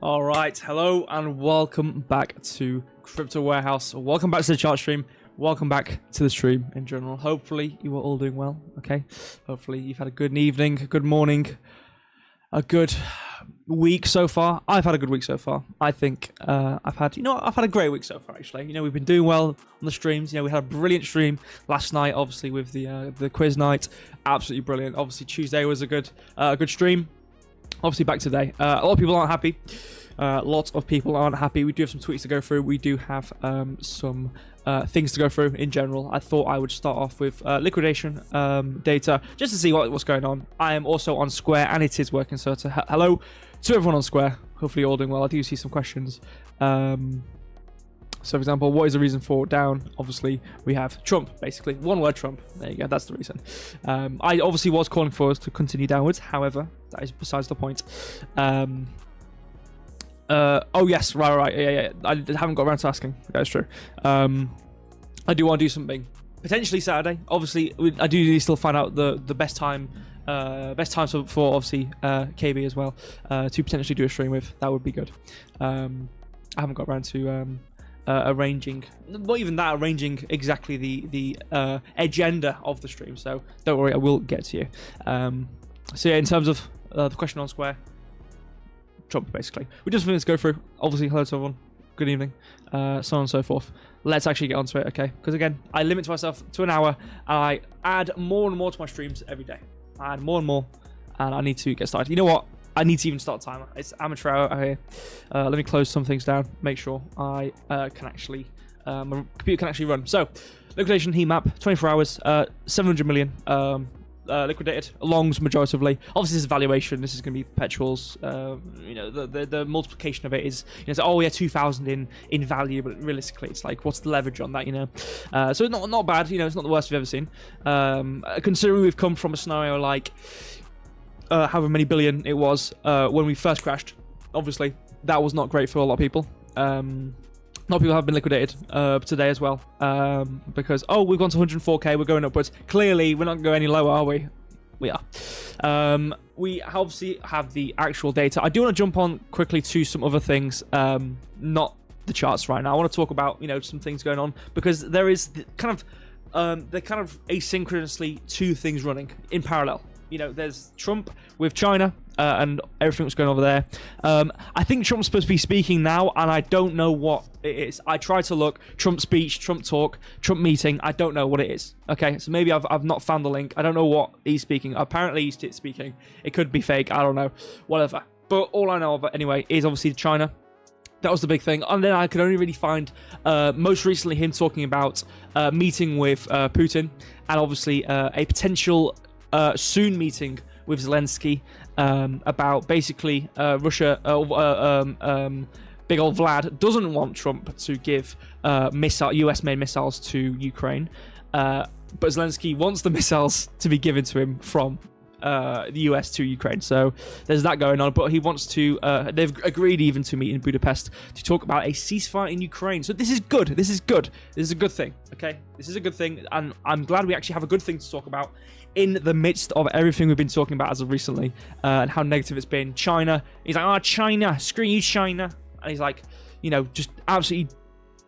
All right, hello and welcome back to Crypto Warehouse. Welcome back to the chart stream. Welcome back to the stream in general. Hopefully you are all doing well, okay? Hopefully you've had a good evening, a good morning, a good week so far. I've had a good week so far. I think I've had a great week so far, actually. We've been doing well on the streams. We had a brilliant stream last night, obviously, with the quiz night. Absolutely brilliant. Obviously, Tuesday was a good stream. Obviously, back today. A lot of people aren't happy. We do have some tweets to go through. We do have some things to go through in general. I thought I would start off with liquidation data just to see what's going on. I am also on Square and it is working. So hello to everyone on Square. Hopefully you're all doing well. I do see some questions. So, for example, what is the reason for down? Obviously, we have Trump, basically. One word, Trump. There you go. That's the reason. I obviously was calling for us to continue downwards. However, that is besides the point. Oh, yes. Right. Yeah. I haven't got around to asking. That's true. I do want to do something. Potentially Saturday. Obviously, I do need to still find out the best time. Best times for obviously KB as well. To potentially do a stream with. That would be good. I haven't got around to... arranging exactly the agenda of the stream, so don't worry, I will get to you. So yeah, in terms of the question on Square, Trump, basically, we just want to go through. Obviously, hello to everyone, good evening, so on and so forth. Let's actually get onto it, okay? Because again, I limit myself to an hour, and I add more and more to my streams every day. I add more and more, and I need to get started. You know what? I need to even start a timer. It's amateur hour here. Let me close some things down. Make sure I can actually, my computer can actually run. So, liquidation heat map, 24 hours, 700 million liquidated, longs majoritively. Obviously, this is valuation. This is going to be perpetuals. The multiplication of it is, oh yeah, 2,000 in value, but realistically, it's like, what's the leverage on that? So it's not bad. It's not the worst we've ever seen. Considering we've come from a scenario like. However many billion it was when we first crashed. Obviously, that was not great for a lot of people. A lot of people have been liquidated today as well because, we've gone to 104k, we're going upwards. Clearly, we're not going to go any lower, are we? We are. We obviously have the actual data. I do want to jump on quickly to some other things, not the charts right now. I want to talk about, some things going on because there is they're kind of asynchronously two things running in parallel. There's Trump with China and everything that's going over there. I think Trump's supposed to be speaking now, and I don't know what it is. I tried to look, Trump speech, Trump talk, Trump meeting. I don't know what it is. Okay, so maybe I've not found the link. I don't know what he's speaking. Apparently he's speaking. It could be fake. I don't know. Whatever. But all I know of it anyway is obviously China. That was the big thing. And then I could only really find, most recently, him talking about meeting with Putin and obviously a potential... soon meeting with Zelensky about basically Russia, big old Vlad doesn't want Trump to give US-made missiles to Ukraine, but Zelensky wants the missiles to be given to him from the US to Ukraine. So there's that going on, but he wants to they've agreed even to meet in Budapest to talk about a ceasefire in Ukraine. So this is good. This is a good thing. Okay, this is a good thing, and I'm glad we actually have a good thing to talk about in the midst of everything we've been talking about as of recently, and how negative it's been. China, he's like, China, screw you, China. And he's like, just absolutely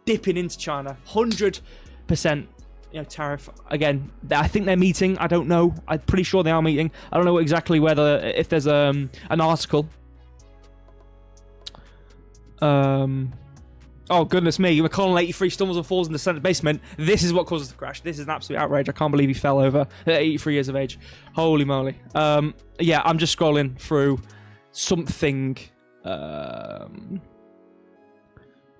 dipping into China, 100%, tariff. Again, I think they're meeting. I don't know. I'm pretty sure they are meeting. I don't know exactly if there's an article. Oh, goodness me. McConnell 83 stumbles and falls in the Senate basement. This is what causes the crash. This is an absolute outrage. I can't believe he fell over at 83 years of age. Holy moly. Yeah, I'm just scrolling through something.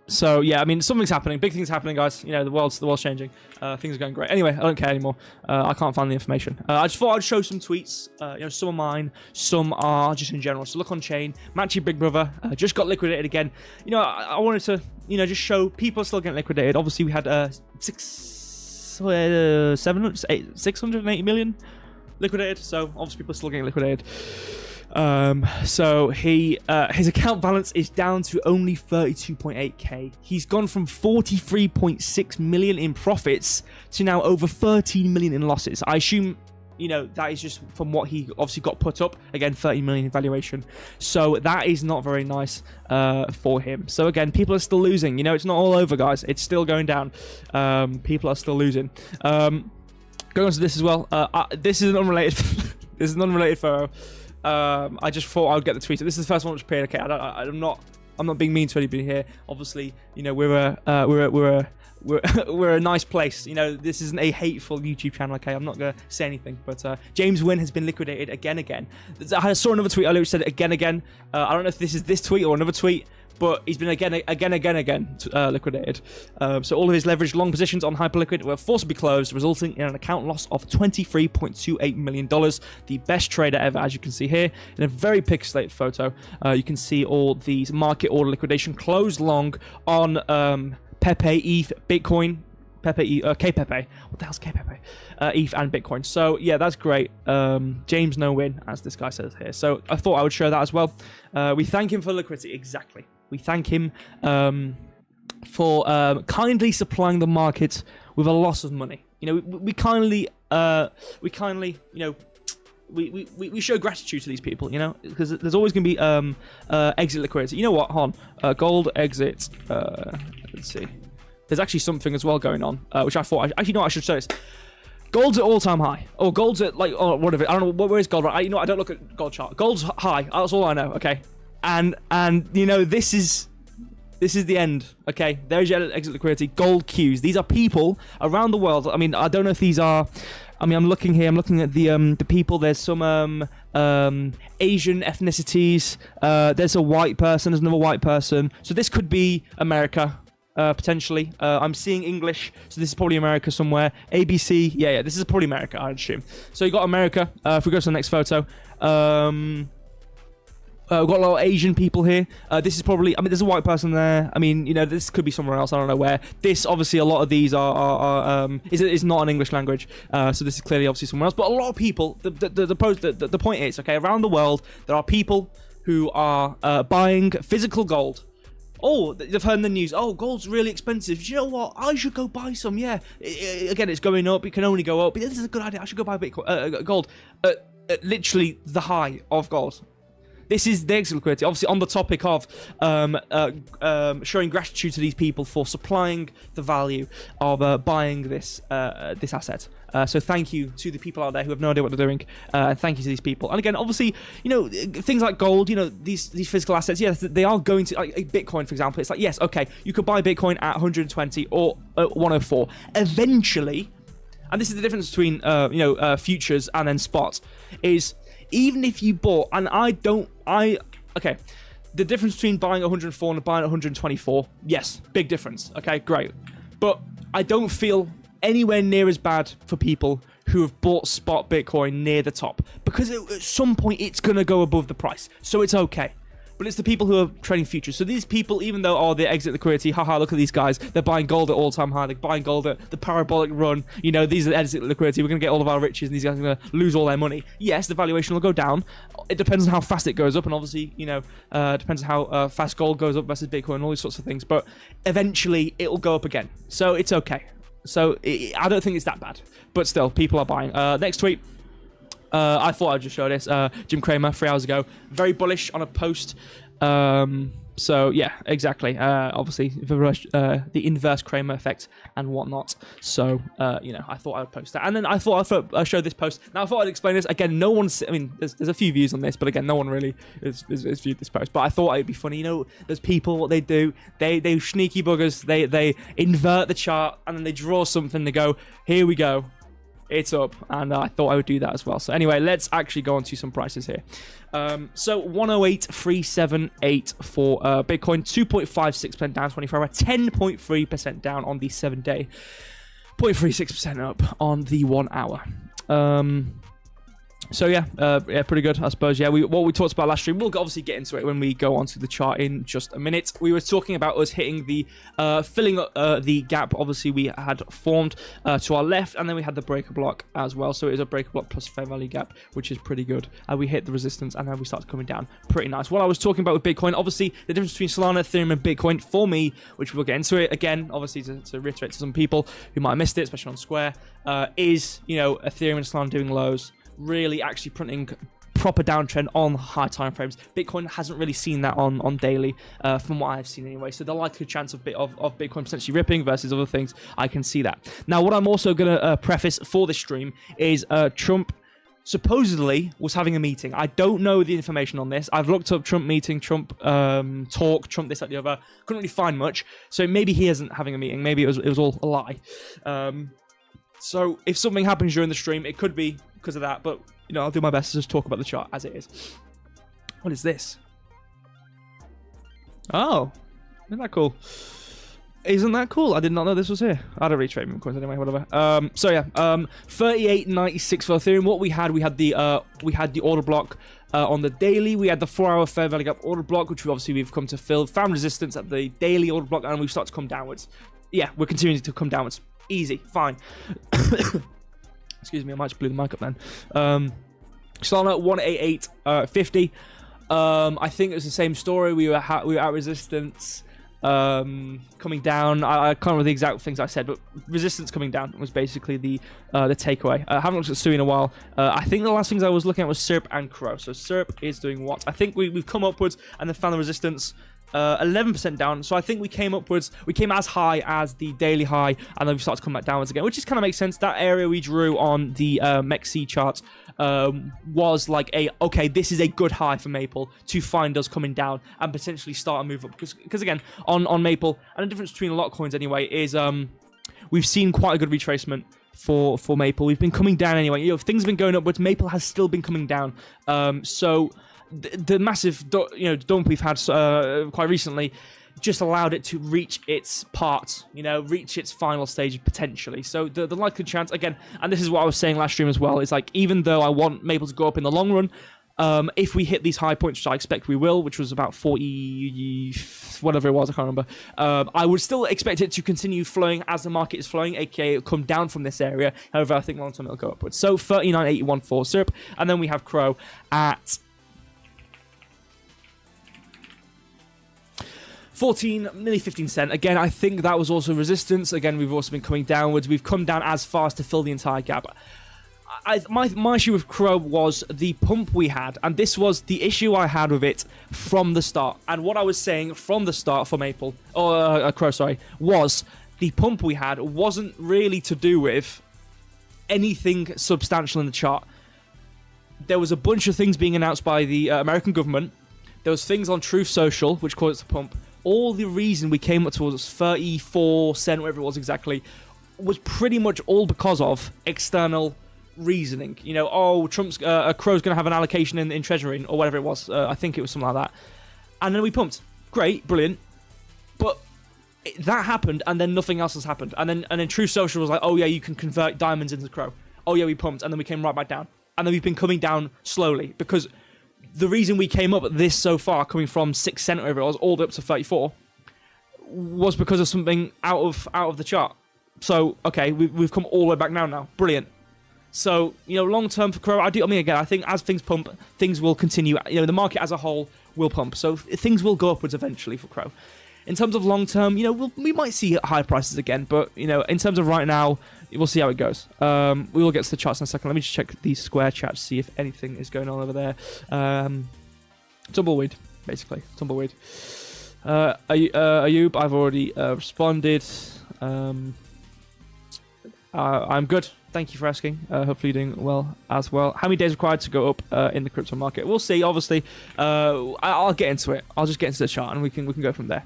So, yeah, I mean, something's happening. Big things happening, guys. The world's changing. Things are going great. Anyway, I don't care anymore. I can't find the information. I just thought I'd show some tweets. Some are mine. Some are just in general. So look on chain. Matchy Big Brother just got liquidated again. I wanted to, just show people are still getting liquidated. Obviously, we had 680 million liquidated. So, obviously, people are still getting liquidated. So his account balance is down to only 32.8k. He's gone from 43.6 million in profits to now over 13 million in losses. I assume you know, that is just from what he obviously got put up. Again, 30 million in valuation. So that is not very nice for him. So again, people are still losing. You know, it's not all over, guys. It's still going down. People are still losing. Going on to this as well. This is an unrelated. This is an unrelated photo. I just thought I would get the tweet. This is the first one which appeared. Okay, I'm not being mean to anybody here. Obviously, you know, we're a nice place. You know, this isn't a hateful YouTube channel. Okay, I'm not gonna say anything. But James Wynn has been liquidated again. I saw another tweet earlier which said again. I don't know if this is this tweet or another tweet, but he's been again liquidated. So all of his leveraged long positions on Hyperliquid were forced to be closed, resulting in an account loss of $23.28 million. The best trader ever, as you can see here in a very pixelated photo. You can see all these market order liquidation closed long on Pepe, ETH, Bitcoin, KPepe. What the hell's KPepe? ETH and Bitcoin. So yeah, that's great. James no win, as this guy says here. So I thought I would show that as well. We thank him for liquidity. Exactly. We thank him for kindly supplying the market with a loss of money. You know, we kindly, you know, we show gratitude to these people, you know, because there's always going to be exit liquidity. You know what, hon? Gold exit. Let's see. There's actually something as well going on, which I thought, actually, no, I should show this. Gold's at all-time high, or gold's at like, oh, whatever. I don't know where is gold. Right? You know, I don't look at gold chart. Gold's high. That's all I know. Okay, and you know, this is the end. Okay, there's your exit liquidity. Gold queues. These are people around the world. I mean, I don't know if these are. I mean, I'm looking here. I'm looking at the people. There's some Asian ethnicities. There's a white person. There's another white person. So this could be America. Potentially. I'm seeing English, so this is probably America somewhere. ABC, yeah, this is probably America, I'd assume. So you got America. If we go to the next photo, we've got a lot of Asian people here. This is probably, I mean, there's a white person there. I mean, you know, this could be somewhere else. I don't know where. This, obviously, a lot of these is not an English language. So this is clearly, obviously, somewhere else. But a lot of people, the point is, okay, around the world, there are people who are buying physical gold. Oh, they've heard in the news, oh, gold's really expensive. Do you know what? I should go buy some, yeah. Again, it's going up. It can only go up. This is a good idea. I should go buy Bitcoin, gold. Literally the high of gold. This is the exit liquidity. Obviously, on the topic of showing gratitude to these people for supplying the value of buying this asset. So thank you to the people out there who have no idea what they're doing. Thank you to these people. And again, obviously, you know, things like gold, you know, these physical assets, yes, they are going to, like Bitcoin, for example. It's like, yes, okay, you could buy Bitcoin at 120 or 104. Eventually, and this is the difference between, futures and then spot, is even if you bought, and okay, the difference between buying 104 and buying 124, yes, big difference. Okay, great. But I don't feel anywhere near as bad for people who have bought spot Bitcoin near the top, because at some point it's going to go above the price, so it's okay. But it's the people who are trading futures. So these people, even though, they exit liquidity, haha, look at these guys, they're buying gold at all-time high, they're buying gold at the parabolic run, you know, these are exit liquidity, we're going to get all of our riches, and these guys are going to lose all their money. Yes, the valuation will go down. It depends on how fast it goes up, and obviously, you know, depends on how fast gold goes up versus Bitcoin, and all these sorts of things, but eventually it will go up again. So it's okay. So I don't think it's that bad, but still, people are buying. Next tweet. I thought I'd just show this. Jim Cramer, 3 hours ago, very bullish on a post. So yeah, exactly. Obviously, the inverse Cramer effect and whatnot. So you know, I thought I would post that, and then I thought I'd show this post. Now I thought I'd explain this again. No one's, I mean, there's a few views on this, but again, no one really has viewed this post. But I thought it'd be funny. You know, there's people, what they do, they sneaky buggers. They invert the chart and then they draw something. They go, here we go. It's up, and I thought I would do that as well. So anyway, let's actually go on to some prices here. So 108,378 for Bitcoin, 2.56% down 24 hour, 10.3% down on the 7-day, 0.36% up on the 1 hour. So yeah, pretty good, I suppose. Yeah, what we talked about last stream, we'll obviously get into it when we go onto the chart in just a minute. We were talking about us hitting the filling up the gap. Obviously, we had formed to our left, and then we had the breaker block as well. So it is a breaker block plus fair value gap, which is pretty good. We hit the resistance, and then we started coming down. Pretty nice. What I was talking about with Bitcoin, obviously, the difference between Solana, Ethereum, and Bitcoin for me, which we'll get into it again, obviously to reiterate to some people who might have missed it, especially on Square, is Ethereum and Solana doing lows. Really actually printing proper downtrend on high time frames. Bitcoin hasn't really seen that on daily, from what I've seen anyway. So the likely chance of Bitcoin potentially ripping versus other things, I can see that. Now, what I'm also going to preface for this stream is Trump supposedly was having a meeting. I don't know the information on this. I've looked up Trump meeting, Trump talk, Trump this, that, the other. Couldn't really find much. So maybe he isn't having a meeting. Maybe it was all a lie. So if something happens during the stream, it could be because of that, but I'll do my best to just talk about the chart as it is. What is this? Oh, isn't that cool? Isn't that cool? I did not know this was here. I don't really trade meme coins anyway, whatever. So yeah, 38.96 for Ethereum. What we had the order block on the daily. We had the 4-hour fair value gap order block, which we've come to fill. Found resistance at the daily order block, and we've started to come downwards. Yeah, we're continuing to come downwards. Easy, fine. Excuse me, I might just blew the mic up then. Solana 188.50. I think it was the same story. We were at resistance, coming down. I can't remember the exact things I said, but resistance coming down was basically the takeaway. I haven't looked at Sui in a while. I think the last things I was looking at was SERP and CRO. So SERP is doing what? I think we've come upwards and then found the resistance. 11% down, so I think we came upwards. We came as high as the daily high, and then we started to come back downwards again, which just kind of makes sense. That area we drew on the MEXC chart was like okay, this is a good high for Maple to find us coming down and potentially start a move up. Because again, on Maple, and the difference between a lot of coins anyway is we've seen quite a good retracement for Maple. We've been coming down anyway. If things have been going upwards, Maple has still been coming down. So the massive dump we've had quite recently just allowed it to reach its part, reach its final stage potentially. So the likely chance, again, and this is what I was saying last stream as well, is like, even though I want Maple to go up in the long run, if we hit these high points, which I expect we will, which was about 40, whatever it was, I can't remember, I would still expect it to continue flowing as the market is flowing, aka it'll come down from this area. However, I think long term it'll go upwards. So 39.81 for SERP, and then we have CRO at 14, nearly 15 cent. Again, I think that was also resistance. Again, we've also been coming downwards. We've come down as far as to fill the entire gap. My issue with CRO was the pump we had, and this was the issue I had with it from the start. And what I was saying from the start for Maple, or CRO, sorry, was the pump we had wasn't really to do with anything substantial in the chart. There was a bunch of things being announced by the American government. There was things on Truth Social, which caused the pump. All the reason we came up towards 34 cent, whatever it was exactly, was pretty much all because of external reasoning. Trump's CRO's going to have an allocation in Treasury, or whatever it was. I think it was something like that. And then we pumped. Great, brilliant. But that happened, and then nothing else has happened. And then Truth Social was like, oh yeah, you can convert diamonds into CRO. Oh yeah, we pumped, and then we came right back down. And then we've been coming down slowly, because the reason we came up at this so far, coming from 6 cent, whatever it was, all the way up to 34, was because of something out of the chart. So, okay, we've come all the way back now. Brilliant. So, long term for CRO, I think as things pump, things will continue. The market as a whole will pump. So things will go upwards eventually for CRO. In terms of long term, we might see high prices again, but in terms of right now, we'll see how it goes. We will get to the charts in a second. Let me just check the Square chat to see if anything is going on over there. Tumbleweed, basically. Tumbleweed. Ayub, I've already responded. I'm good. Thank you for asking. Hopefully you're doing well as well. How many days required to go up in the crypto market? We'll see, obviously. I'll get into it. I'll just get into the chart and we can go from there.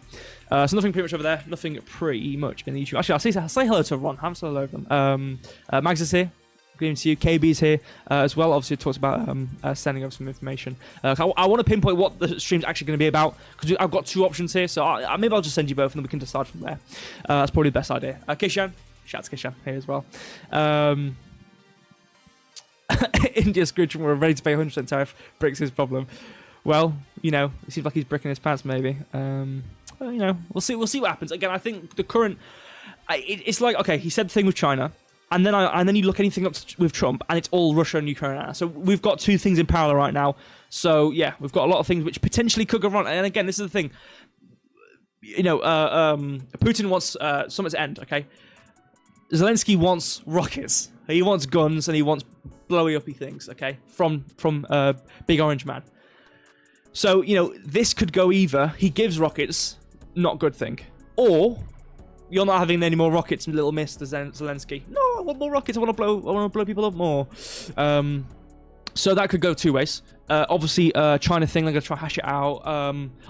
So nothing pretty much over there. Nothing pretty much in the YouTube. Actually, I'll say hello to everyone. I haven't said hello to them. Mags is here. Good evening to you. KB's here as well. Obviously, it talks about sending over some information. I want to pinpoint what the stream's actually going to be about, because I've got two options here. So maybe I'll just send you both and then we can decide from there. That's probably the best idea. Kishan. Shout out to Kishan here as well. India screwed Trump. We're ready to pay 100% tariff. BRICS his problem. Well, you know, it seems like he's bricking his pants, maybe. Well, you know, we'll see what happens. Again, I think the current, it's like, okay, he said the thing with China, and then you look anything up with Trump, and it's all Russia and Ukraine now. So we've got two things in parallel right now. So yeah, we've got a lot of things which potentially could go wrong. And again, this is the thing. You know, Putin wants something to end. Okay, Zelensky wants rockets. He wants guns, and he wants blowy uppy things. Okay, from Big Orange Man. So, you know, this could go either he gives rockets, not good thing, or you're not having any more rockets, little Mr. Zelensky. No, I want more rockets. I want to blow people up more. So that could go two ways. Obviously, China thing, they're going to try to hash it out.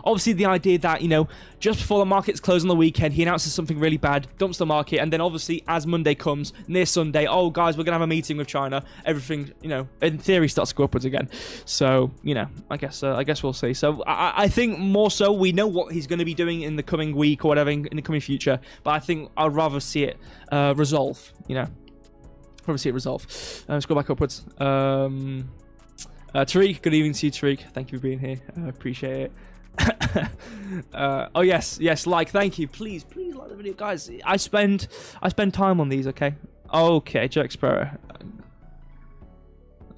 Obviously, the idea that, you know, just before the markets close on the weekend, he announces something really bad, dumps the market, and then obviously, as Monday comes, near Sunday, oh, guys, we're going to have a meeting with China. Everything, you know, in theory, starts to go upwards again. So, you know, I guess we'll see. So, I think more so, we know what he's going to be doing in the coming week or whatever, in the coming future, but I think I'd rather see it resolve, you know. Probably see it resolve. Let's go back upwards. Tariq, good evening to you, Tariq. Thank you for being here. Appreciate it. Oh yes, like, thank you. Please like the video, guys. I spend time on these. Okay. Joe Explorer.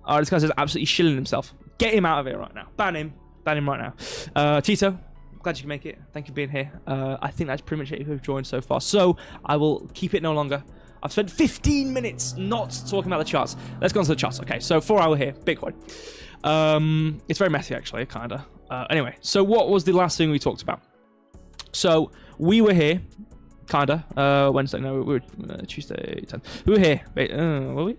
Oh, this guy's just absolutely shilling himself. Get him out of here right now. Ban him right now. Tito, glad you can make it. Thank you for being here. I think that's pretty much it who've joined so far. So I will keep it no longer. I've spent 15 minutes not talking about the charts. Let's go on to the charts. Okay, so 4 hour here, Bitcoin. It's very messy, actually, kind of. Anyway, so what was the last thing we talked about? So we were here, kind of, Wednesday. No, we were Tuesday, 10. We were here. Wait, were we?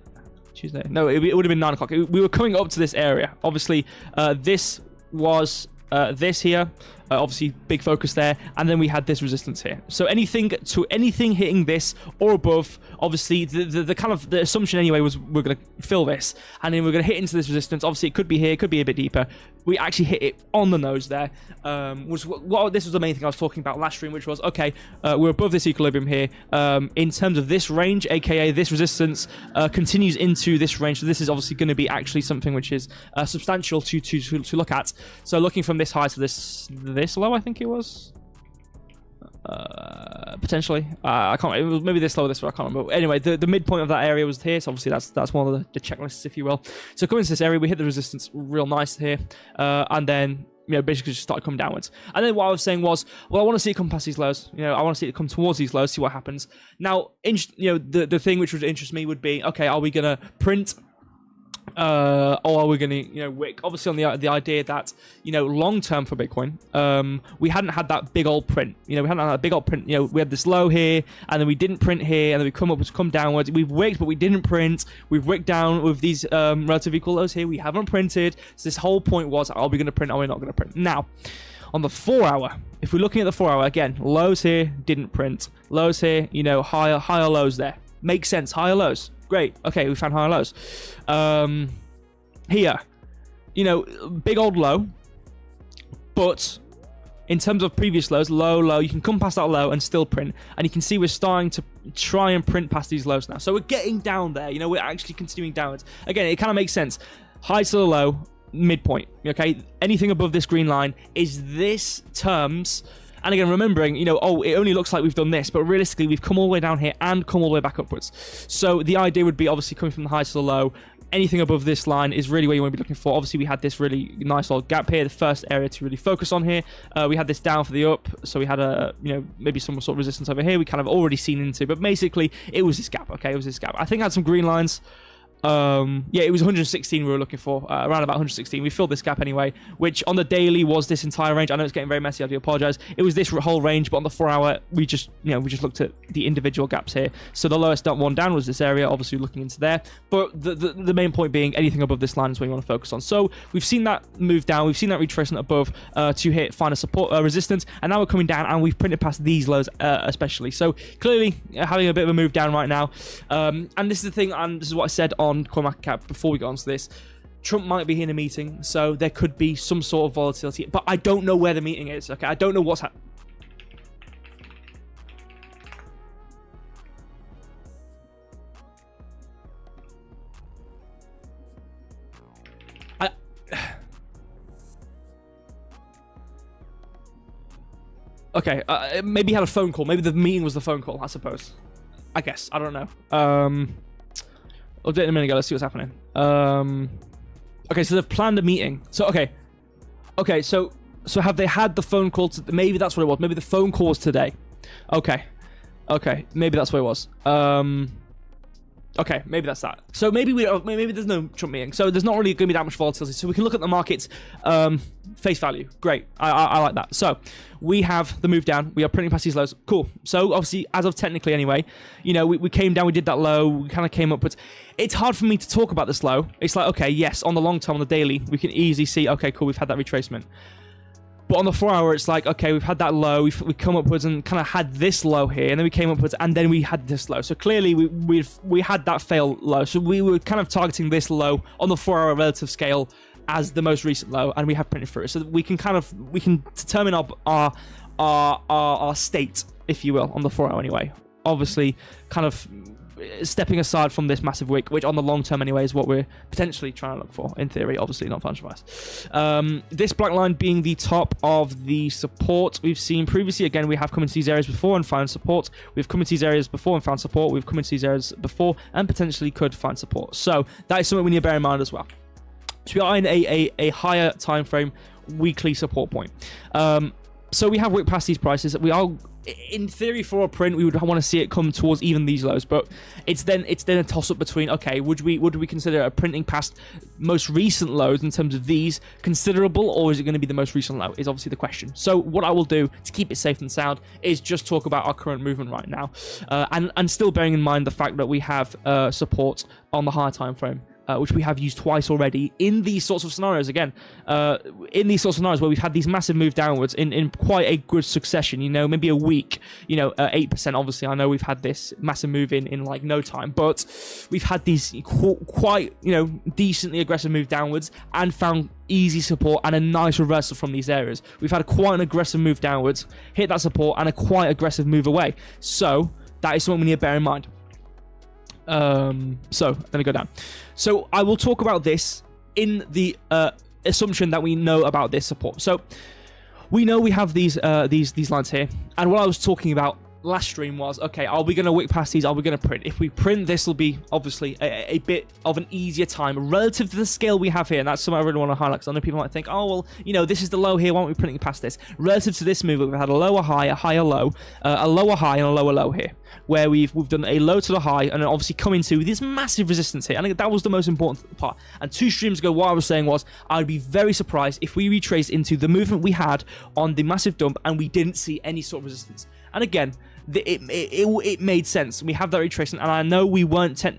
Tuesday? No, it would have been 9 o'clock. We were coming up to this area. Obviously, this was this here. Obviously, big focus there, and then we had this resistance here. So anything hitting this or above, obviously the kind of the assumption anyway was we're going to fill this, and then we're going to hit into this resistance. Obviously, it could be here, it could be a bit deeper. We actually hit it on the nose there. This was the main thing I was talking about last stream, which was okay, we're above this equilibrium here. In terms of this range, aka this resistance, continues into this range. So this is obviously going to be actually something which is substantial to look at. So looking from this high to this low, I think it was potentially. I can't. It was maybe this low, this low. I can't remember. Anyway, the midpoint of that area was here. So obviously that's one of the checklists, if you will. So coming to this area, we hit the resistance real nice here, and then, you know, basically just started coming downwards. And then what I was saying was, well, I want to see it come past these lows. You know, I want to see it come towards these lows, see what happens. Now, you know, the thing which would interest me would be, okay, are we gonna print? Or are we going to, you know, wick? Obviously, on the idea that, you know, long term for Bitcoin, we hadn't had that big old print. You know, we hadn't had that big old print. You know, we had this low here, and then we didn't print here, and then we come downwards. We've wicked, but we didn't print. We've wicked down with these relative equal lows here. We haven't printed. So this whole point was, are we going to print? Are we not going to print? Now, on the 4 hour, if we're looking at the 4 hour again, lows here, didn't print. Lows here, you know, higher lows there. Makes sense. Higher lows. Great. Okay, we found higher lows. Here, you know, big old low, but in terms of previous lows, low, you can come past that low and still print, and you can see we're starting to try and print past these lows now. So we're getting down there, you know, we're actually continuing downwards. Again, it kind of makes sense. High to the low, midpoint, okay? Anything above this green line is this terms. And again, remembering, you know, oh, it only looks like we've done this, but realistically, we've come all the way down here and come all the way back upwards. So the idea would be obviously coming from the high to the low. Anything above this line is really where you want to be looking for. Obviously, we had this really nice little gap here, the first area to really focus on here. We had this down for the up, so we had a, you know, maybe some sort of resistance over here. We kind of already seen into, but basically, it was this gap. Okay, it was this gap. I think I had some green lines. Yeah, it was 116 we were looking for, around about 116. We filled this gap anyway, which on the daily was this entire range. I know it's getting very messy, I do apologize. It was this whole range, but on the 4 hour, we just looked at the individual gaps here. So the lowest one down was this area, obviously looking into there. But the main point being, anything above this line is what you want to focus on. So we've seen that move down, we've seen that retracement above to hit final support resistance, and now we're coming down and we've printed past these lows especially. So clearly having a bit of a move down right now. And this is the thing, and this is what I said on CoinMarketCap before we got onto this. Trump might be in a meeting, so there could be some sort of volatility, but I don't know where the meeting is. Okay, I don't know what's happening. Okay, maybe he had a phone call. Maybe the meeting was the phone call, I suppose. I guess. I don't know. I'll do it in a minute ago. Let's see what's happening. Okay, so they've planned a meeting. So, okay, so have they had the phone call? Maybe that's what it was. Maybe the phone call was today. Okay, maybe that's what it was. Okay, maybe that's that. So maybe there's no Trump meeting. So there's not really going to be that much volatility. So we can look at the markets face value. Great. I like that. So we have the move down. We are printing past these lows. Cool. So obviously, as of technically anyway, you know, we came down. We did that low. We kind of came upwards. It's hard for me to talk about this low. It's like, okay, yes, on the long term, on the daily, we can easily see, okay, cool, we've had that retracement. But on the 4 hour, it's like, okay, we've had that low, we've come upwards and kind of had this low here, and then we came upwards, and then we had this low. So clearly, we had that fail low. So we were kind of targeting this low on the 4 hour relative scale as the most recent low, and we have printed through it. So that we can determine our state, if you will, on the 4 hour anyway. Obviously, kind of stepping aside from this massive wick, which on the long term anyway is what we're potentially trying to look for, in theory, obviously not financial advice. This black line being the top of the support we've seen previously. Again, we have come into these areas before and found support. We've come into these areas before and found support. We've come into these areas before and potentially could find support. So that is something we need to bear in mind as well. So we are in a higher time frame weekly support point. So we have wick past these prices. We are, in theory, for a print, we would want to see it come towards even these lows, but it's then a toss up between, okay, would we consider a printing past most recent lows in terms of these considerable, or is it going to be the most recent low? Is obviously the question. So what I will do to keep it safe and sound is just talk about our current movement right now, and still bearing in mind the fact that we have support on the higher time frame. Which we have used twice already in these sorts of scenarios. Again, in these sorts of scenarios where we've had these massive move downwards in quite a good succession, you know, maybe a week, you know, 8%. Obviously, I know we've had this massive move in like no time, but we've had these quite, you know, decently aggressive move downwards and found easy support and a nice reversal from these areas. We've had quite an aggressive move downwards, hit that support, and a quite aggressive move away. So that is something we need to bear in mind. So let me go down. So I will talk about this in the assumption that we know about this support. So we know we have these lines here, and what I was talking about last stream was, okay, are we going to wick past these? Are we going to print? If we print, this will be obviously a bit of an easier time relative to the scale we have here, and that's something I really want to highlight, because I know people might think, oh, well, you know, this is the low here, why aren't we printing past this? Relative to this move, we've had a lower high, a higher low, a lower high, and a lower low here, where we've done a low to the high, and then obviously come into this massive resistance here. I think that was the most important part. And 2 streams ago, what I was saying was, I'd be very surprised if we retrace into the movement we had on the massive dump, and we didn't see any sort of resistance. And again, it made sense. We have that retracement, and I know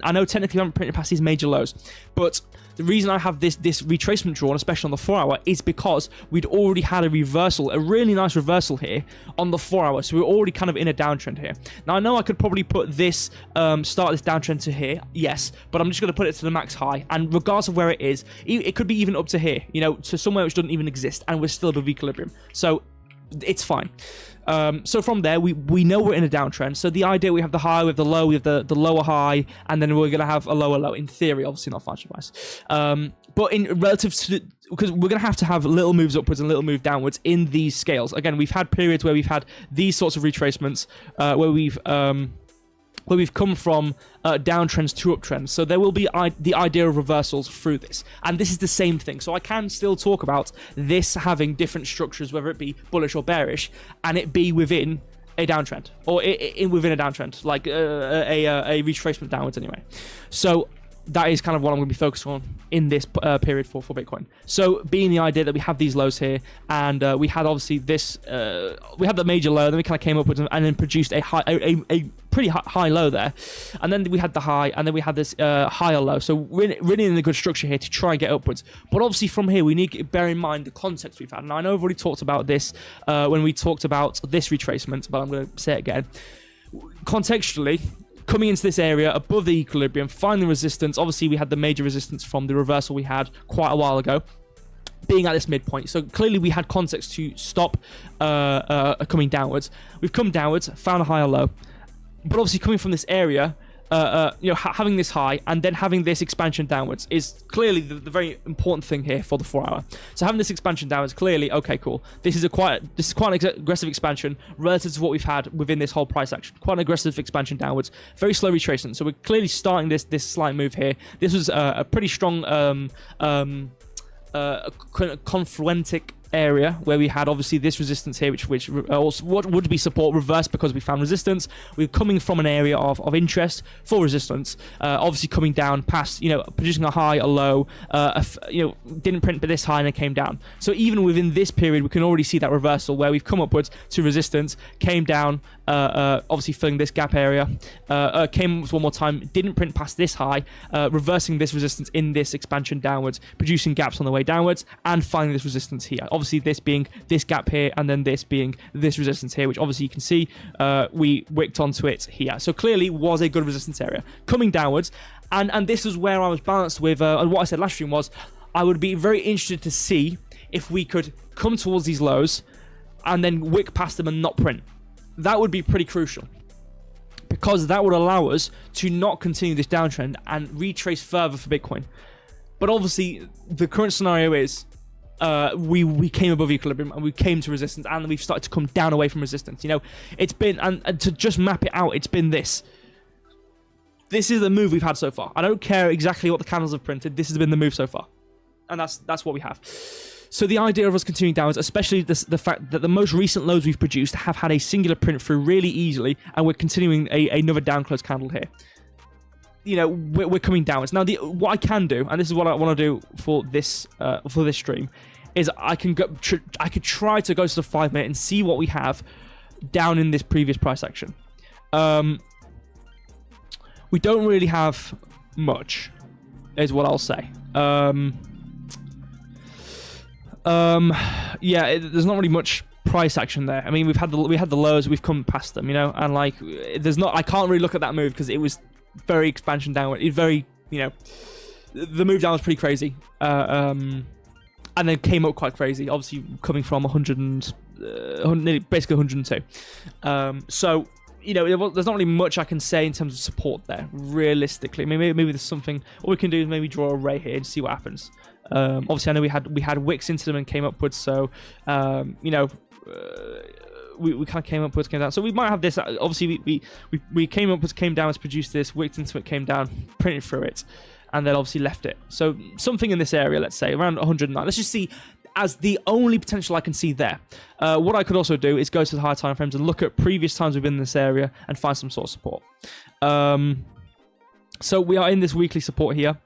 I know technically we haven't printed past these major lows, but the reason I have this retracement drawn, especially on the 4 hour, is because we'd already had a reversal, a really nice reversal here on the 4 hour. So we're already kind of in a downtrend here. Now I know I could probably put this, start this downtrend to here, yes, but I'm just going to put it to the max high, and regardless of where it is, it could be even up to here, you know, to somewhere which doesn't even exist, and we're still above equilibrium. So it's fine. So from there, we know we're in a downtrend. So the idea, we have the high, we have the low, we have the lower high, and then we're going to have a lower low. In theory, obviously not financial advice. But in relative to, because we're going to have little moves upwards and little move downwards in these scales. Again, we've had periods where we've had these sorts of retracements, where we've come from downtrends to uptrends. So there will be the idea of reversals through this. And this is the same thing. So I can still talk about this having different structures, whether it be bullish or bearish, and it be within a downtrend, or within a downtrend, like a retracement downwards anyway. So that is kind of what I'm going to be focused on in this period for Bitcoin. So being the idea that we have these lows here, and we had obviously this, we had the major low, then we kind of came upwards and then produced a pretty high low there, and then we had the high, and then we had this higher low. So we're really in a good structure here to try and get upwards. But obviously from here, we need to bear in mind the context we've had. And I know I've already talked about this when we talked about this retracement, but I'm going to say it again. Contextually, coming into this area above the equilibrium, finding resistance. Obviously, we had the major resistance from the reversal we had quite a while ago, being at this midpoint. So clearly we had context to stop coming downwards. We've come downwards, found a higher low. But obviously coming from this area, having this high and then having this expansion downwards is clearly the very important thing here for the 4 hour. So having this expansion downwards, clearly, okay, cool. This is quite an aggressive expansion relative to what we've had within this whole price action. Quite an aggressive expansion downwards, very slow retracement. So we're clearly starting this slight move here. This was a pretty strong confluentic area where we had obviously this resistance here, which also what would be support reversed because we found resistance. We're coming from an area of interest for resistance, obviously coming down past, producing a high, a low, didn't print but this high and it came down. So even within this period, we can already see that reversal where we've come upwards to resistance, came down, obviously filling this gap area, came upwards one more time, didn't print past this high, reversing this resistance in this expansion downwards, producing gaps on the way downwards, and finding this resistance here. Obviously, this being this gap here, and then this being this resistance here, which obviously you can see we wicked onto it here. So clearly was a good resistance area. Coming downwards, and this is where I was balanced with, and what I said last stream was, I would be very interested to see if we could come towards these lows and then wick past them and not print. That would be pretty crucial, because that would allow us to not continue this downtrend and retrace further for Bitcoin. But obviously, the current scenario is we came above equilibrium and we came to resistance, and we've started to come down away from resistance. It's been, and to just map it out, it's been this. This is the move we've had so far. I don't care exactly what the candles have printed. This has been the move so far, and that's what we have. So the idea of us continuing downwards, especially the fact that the most recent lows we've produced have had a singular print through really easily, and we're continuing another down close candle here. We're coming downwards. Now, what I can do, and this is what I want to do for this stream, is I could try to go to the 5 minute and see what we have down in this previous price action. We don't really have much, is what I'll say. There's not really much price action there. I mean, we had the lows, we've come past them, and I can't really look at that move because it was very expansion downward. It's very, the move down was pretty crazy, and then came up quite crazy. Obviously, coming from 100 basically 102. So there's not really much I can say in terms of support there. Realistically, maybe there's something. All we can do is maybe draw a ray here and see what happens. Obviously, I know we had wicks into them and came upwards. So we kind of came upwards, came down. So we might have this. Obviously, we came upwards, came down, produced this, wicked into it, came down, printed through it, and then obviously left it. So something in this area, let's say around 109. Let's just see as the only potential I can see there. What I could also do is go to the higher time frames and look at previous times we've been in this area and find some sort of support. So we are in this weekly support here.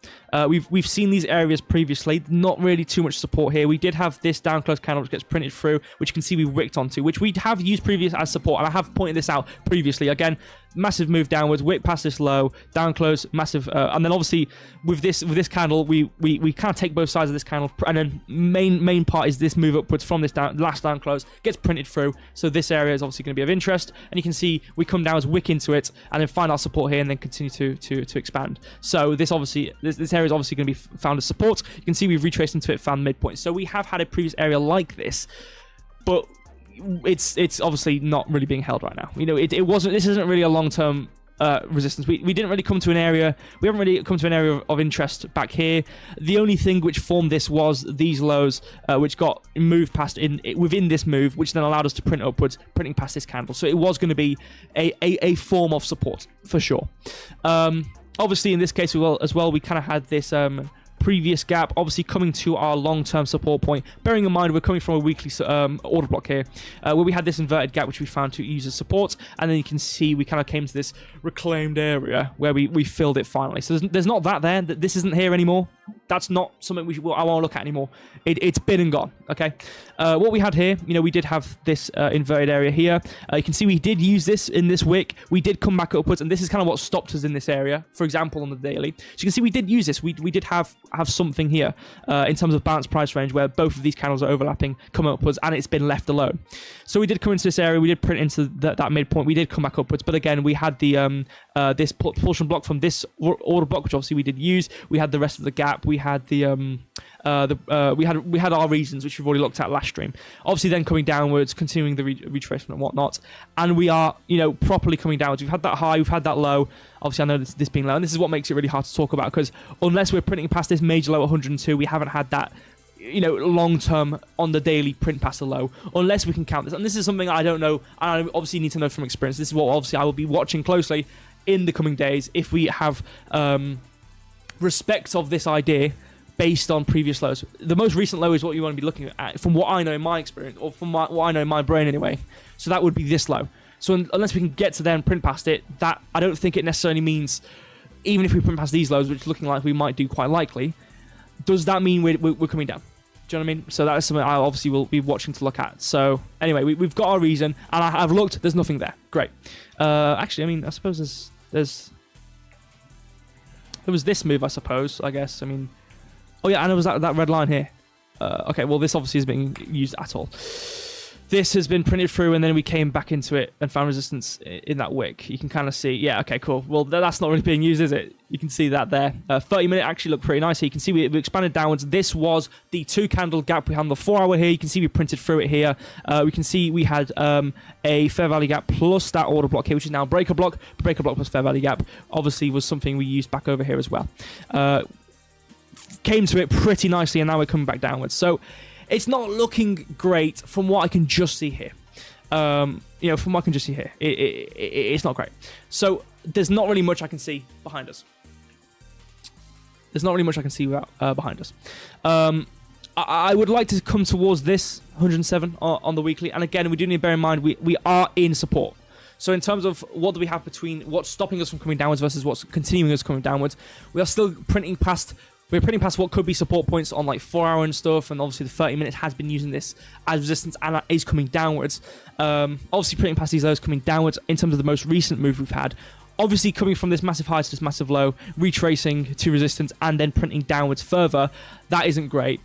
We've seen these areas previously. Not really too much support here. We did have this down close candle which gets printed through, which you can see we wicked onto, which we have used previous as support, and I have pointed this out previously. Again, massive move downwards, wick past this low, down close, massive, and then obviously with this candle, we kind of take both sides of this candle, and then main part is this move upwards from this last down close, gets printed through. So this area is obviously going to be of interest, and you can see we come down as wick into it, and then find our support here, and then continue to expand. So this area is obviously going to be found as support. You can see we've retraced into it, found midpoint. So we have had a previous area like this, but it's obviously not really being held right now. It wasn't. This isn't really a long-term resistance. We didn't really come to an area. We haven't really come to an area of interest back here. The only thing which formed this was these lows, which got moved past within this move, which then allowed us to print upwards, printing past this candle. So it was going to be a form of support for sure. Obviously, in this case as well, we kind of had this previous gap, obviously coming to our long-term support point. Bearing in mind, we're coming from a weekly order block here, where we had this inverted gap, which we found to use as support, and then you can see we kind of came to this reclaimed area where we filled it finally. So there's not that there. This isn't here anymore. That's not something I won't look at anymore. It's been and gone. Okay. What we had here, we did have this inverted area here. You can see we did use this in this wick. We did come back upwards, and this is kind of what stopped us in this area. For example, on the daily, so you can see we did use this. We did have something here in terms of balanced price range where both of these candles are overlapping, come upwards, and it's been left alone. So we did come into this area. We did print into that midpoint. We did come back upwards, but again, we had the this portion block from this order block, which obviously we did use. We had the rest of the gap. gap, we had we had our reasons, which we've already looked at last stream. Obviously, then coming downwards, continuing the retracement and whatnot, and we are, properly coming downwards. We've had that high, we've had that low. Obviously, I know this being low, and this is what makes it really hard to talk about, because unless we're printing past this major low at 102, we haven't had that, long term on the daily print past the low, unless we can count this. And this is something I don't know. I obviously need to know from experience. This is what obviously I will be watching closely in the coming days, if we have respect of this idea based on previous lows. The most recent low is what you want to be looking at, from what I know in my experience, or from what I know in my brain anyway. So that would be this low. So unless we can get to there and print past it, that I don't think it necessarily means, even if we print past these lows, which is looking like we might do quite likely, does that mean we're coming down? Do you know what I mean? So that is something I obviously will be watching to look at. So anyway, we've got our reason, and I've looked. There's nothing there. Great. Actually, I suppose there was this move, I suppose. I guess. Oh yeah, and there was that red line here. Okay, well this obviously is being used at all. This has been printed through, and then we came back into it and found resistance in that wick. You can kind of see, yeah, okay, cool. Well, that's not really being used, is it? You can see that there. 30-minute actually looked pretty nice. You can see we expanded downwards. This was the 2-candle gap. We had on the 4-hour here. You can see we printed through it here. We can see we had a fair value gap plus that order block here, which is now breaker block. Breaker block plus fair value gap obviously was something we used back over here as well. Came to it pretty nicely, and now we're coming back downwards. So it's not looking great from what I can just see here. From what I can just see here, it's not great. So there's not really much I can see behind us. There's not really much I can see behind us. I would like to come towards this 107 on the weekly. And again, we do need to bear in mind we are in support. So in terms of what do we have between what's stopping us from coming downwards versus what's continuing us coming downwards, we are still printing past. We're printing past what could be support points on like 4-hour and stuff, and obviously the 30 minutes has been using this as resistance and is coming downwards. Obviously printing past these lows, coming downwards in terms of the most recent move we've had. Obviously coming from this massive high to this massive low, retracing to resistance and then printing downwards further. That isn't great.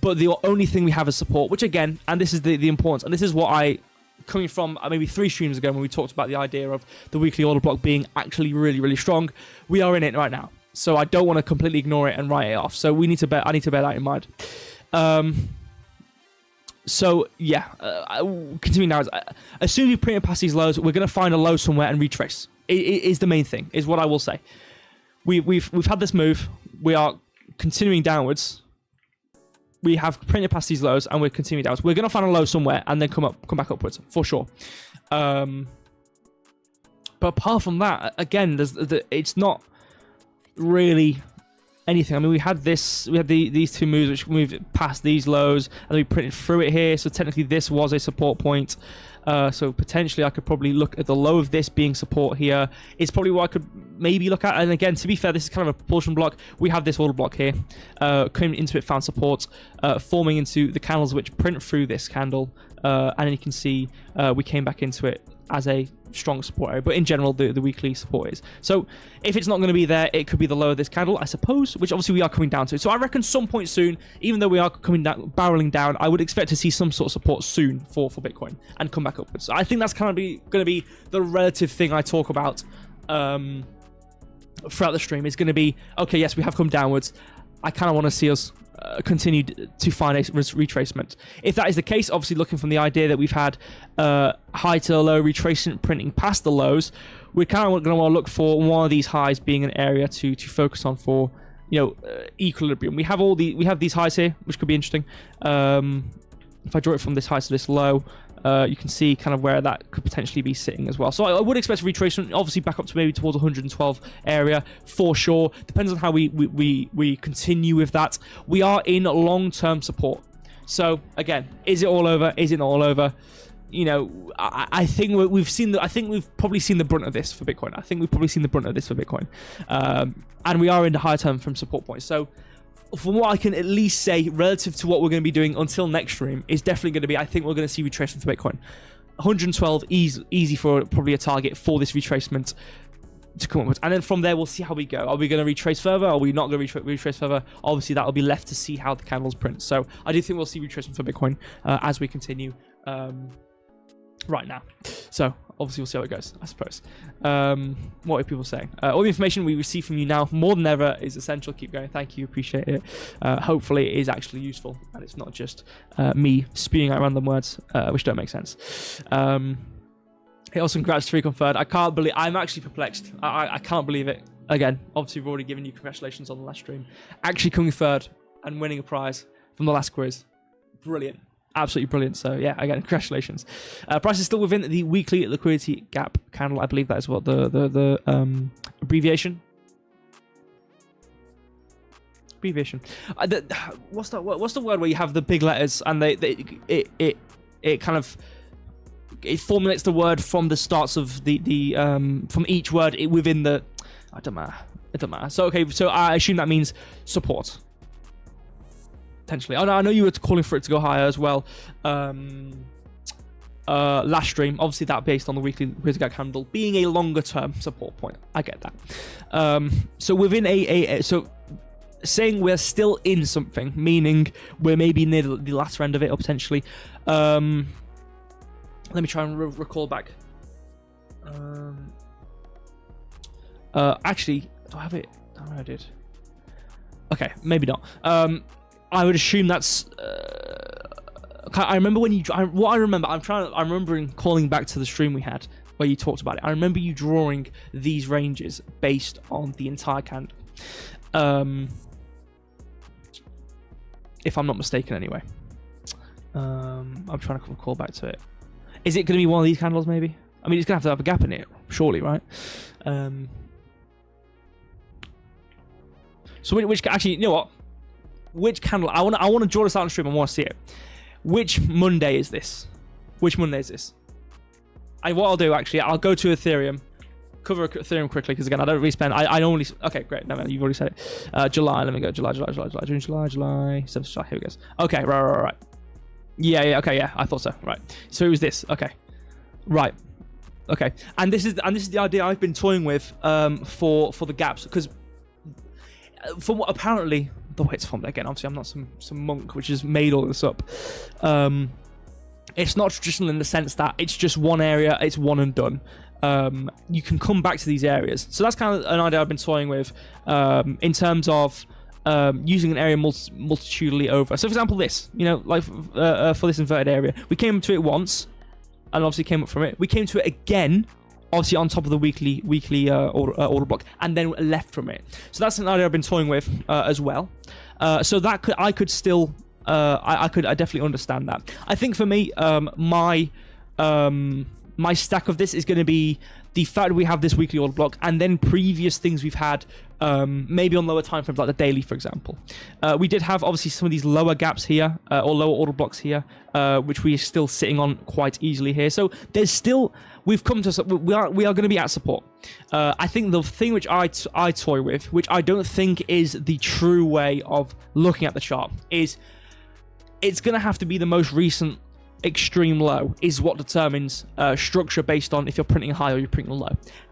But the only thing we have is support, which again, and this is the importance, and this is what coming from maybe 3 streams ago when we talked about the idea of the weekly order block being actually really, really strong. We are in it right now. So I don't want to completely ignore it and write it off. So I need to bear that in mind. So yeah, continuing now. As soon as we print past these lows, we're going to find a low somewhere and retrace. It is the main thing, is what I will say. We've had this move. We are continuing downwards. We have printed past these lows and we're continuing downwards. We're going to find a low somewhere and then come back upwards for sure. But apart from that, again, it's not really anything. We had these 2 moves which moved past these lows, and we printed through it here. So technically, this was a support point. So potentially, I could probably look at the low of this being support here. It's probably what I could maybe look at. And again, to be fair, this is kind of a propulsion block. We have this order block here. Came into it, found support, forming into the candles which print through this candle. And then you can see we came back into it as a strong support area, but in general the weekly support is. So if it's not going to be there, it could be the low of this candle, I suppose, which obviously we are coming down to. So I reckon some point soon, even though we are coming down, barreling down, I would expect to see some sort of support soon for Bitcoin and come back upwards. So I think that's kind of going to be the relative thing I talk about throughout the stream. Is going to be, okay, yes, we have come downwards. I kind of want to see us continue to find a retracement. If that is the case, obviously looking from the idea that we've had high to low retracement printing past the lows, we're kind of going to want to look for one of these highs being an area to focus on for equilibrium. We have these highs here, which could be interesting. If I draw it from this high to this low, you can see kind of where that could potentially be sitting as well. So I would expect a retracement, obviously back up to maybe towards 112 area for sure. Depends on how we continue with that. We are in long-term support. So again, is it all over? Is it not all over? I think we've probably seen the brunt of this for Bitcoin. And we are in the higher term from support points. So from what I can at least say, relative to what we're going to be doing until next stream, is definitely going to be, I think we're going to see retracement for Bitcoin. 112, easy for probably a target for this retracement to come upwards. And then from there, we'll see how we go. Are we going to retrace further? Are we not going to retrace further? Obviously, that will be left to see how the candles print. So I do think we'll see retracement for Bitcoin as we continue right now. So obviously we'll see how it goes, I suppose. What are people saying? All the information we receive from you now, more than ever, is essential. Keep going. Thank you. Appreciate it. Hopefully it is actually useful and it's not just me spewing out random words which don't make sense. Hey, also congrats to Recon third. I can't believe, I'm actually perplexed. I can't believe it. Again, obviously we've already given you congratulations on the last stream. Actually coming third and winning a prize from the last quiz. Brilliant. Absolutely brilliant. So yeah, again, congratulations. Price is still within the weekly liquidity gap candle. I believe that is what the abbreviation. What's that word? What's the word where you have the big letters and it kind of it formulates the word from the starts of the from each word within the. It doesn't matter. It doesn't matter. So okay. So I assume that means support. Potentially. I know you were calling for it to go higher as well. Last stream, obviously that based on the weekly liquidity gap candle being a longer term support point. I get that. So within so saying we're still in something, meaning we're maybe near the latter end of it, or potentially. Let me try and recall back. Actually, do I have it? I don't know I did. Okay, maybe not. I would assume that's. I remember when you. What I remember, I'm remembering calling back to the stream we had where you talked about it. I remember you drawing these ranges based on the entire candle. If I'm not mistaken, anyway. I'm trying to call back to it. Is it going to be one of these candles? Maybe. I mean, it's going to have a gap in it, surely, right? So which actually, you know what? Which candle? I want to draw this out on stream. I want to see it. Which Monday is this? Which Monday is this? What I'll do actually, I'll go to Ethereum, cover Ethereum quickly because again I don't really spend. I normally. Okay, great. No, you've already said it. July. Let me go. July. June. July. 7th July. Here we go. Okay. Right. Yeah. Okay. Yeah. I thought so. Right. So it was this. Okay. Right. Okay. And this is the idea I've been toying with for the gaps because from what apparently. The way it's formed again, obviously I'm not some monk which has made all this up. It's not traditional in the sense that it's just one area, it's one and done. You can come back to these areas, so that's kind of an idea I've been toying with in terms of using an area multitudinally over. So for example this, like for this inverted area, we came to it once and obviously came up from it. We came to it again, obviously on top of the weekly order block, and then left from it. So that's an idea I've been toying with as well. So that I could definitely understand that. I think for me, my stack of this is going to be the fact that we have this weekly order block, and then previous things we've had, maybe on lower time frames, like the daily, for example. We did have obviously some of these lower gaps here, or lower order blocks here, which we are still sitting on quite easily here. So there's still. We've come to we are going to be at support. I think the thing which I toy with, which I don't think is the true way of looking at the chart, is it's going to have to be the most recent extreme low is what determines structure based on if you're printing high or you're printing low.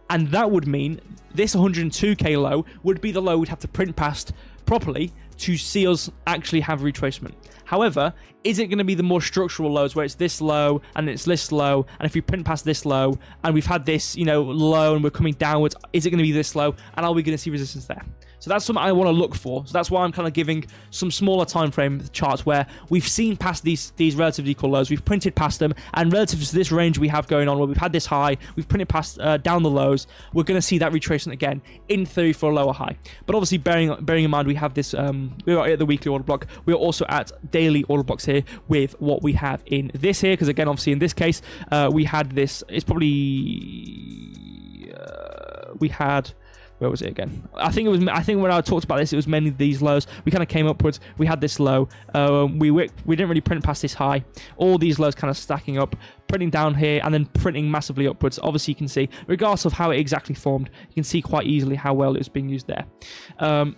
And that would mean this 102k low would be the low we'd have to print past properly to see us actually have retracement. However, is it going to be the more structural lows where it's this low and it's this low, and if we print past this low and we've had this, low and we're coming downwards, is it going to be this low, and are we going to see resistance there? So that's something I want to look for. So that's why I'm kind of giving some smaller time frame charts where we've seen past these relatively equal lows, we've printed past them, and relative to this range we have going on where we've had this high, we've printed past down the lows, we're going to see that retracement again, in theory for a lower high. But obviously bearing in mind we have this, we're at the weekly order block, we're also at daily order blocks here with what we have in this here, because again obviously in this case we had this, it's probably, we had, where was it again? I think when I talked about this, it was mainly these lows. We kind of came upwards. We had this low. We didn't really print past this high. All these lows kind of stacking up, printing down here, and then printing massively upwards. Obviously, you can see, regardless of how it exactly formed, you can see quite easily how well it was being used there. So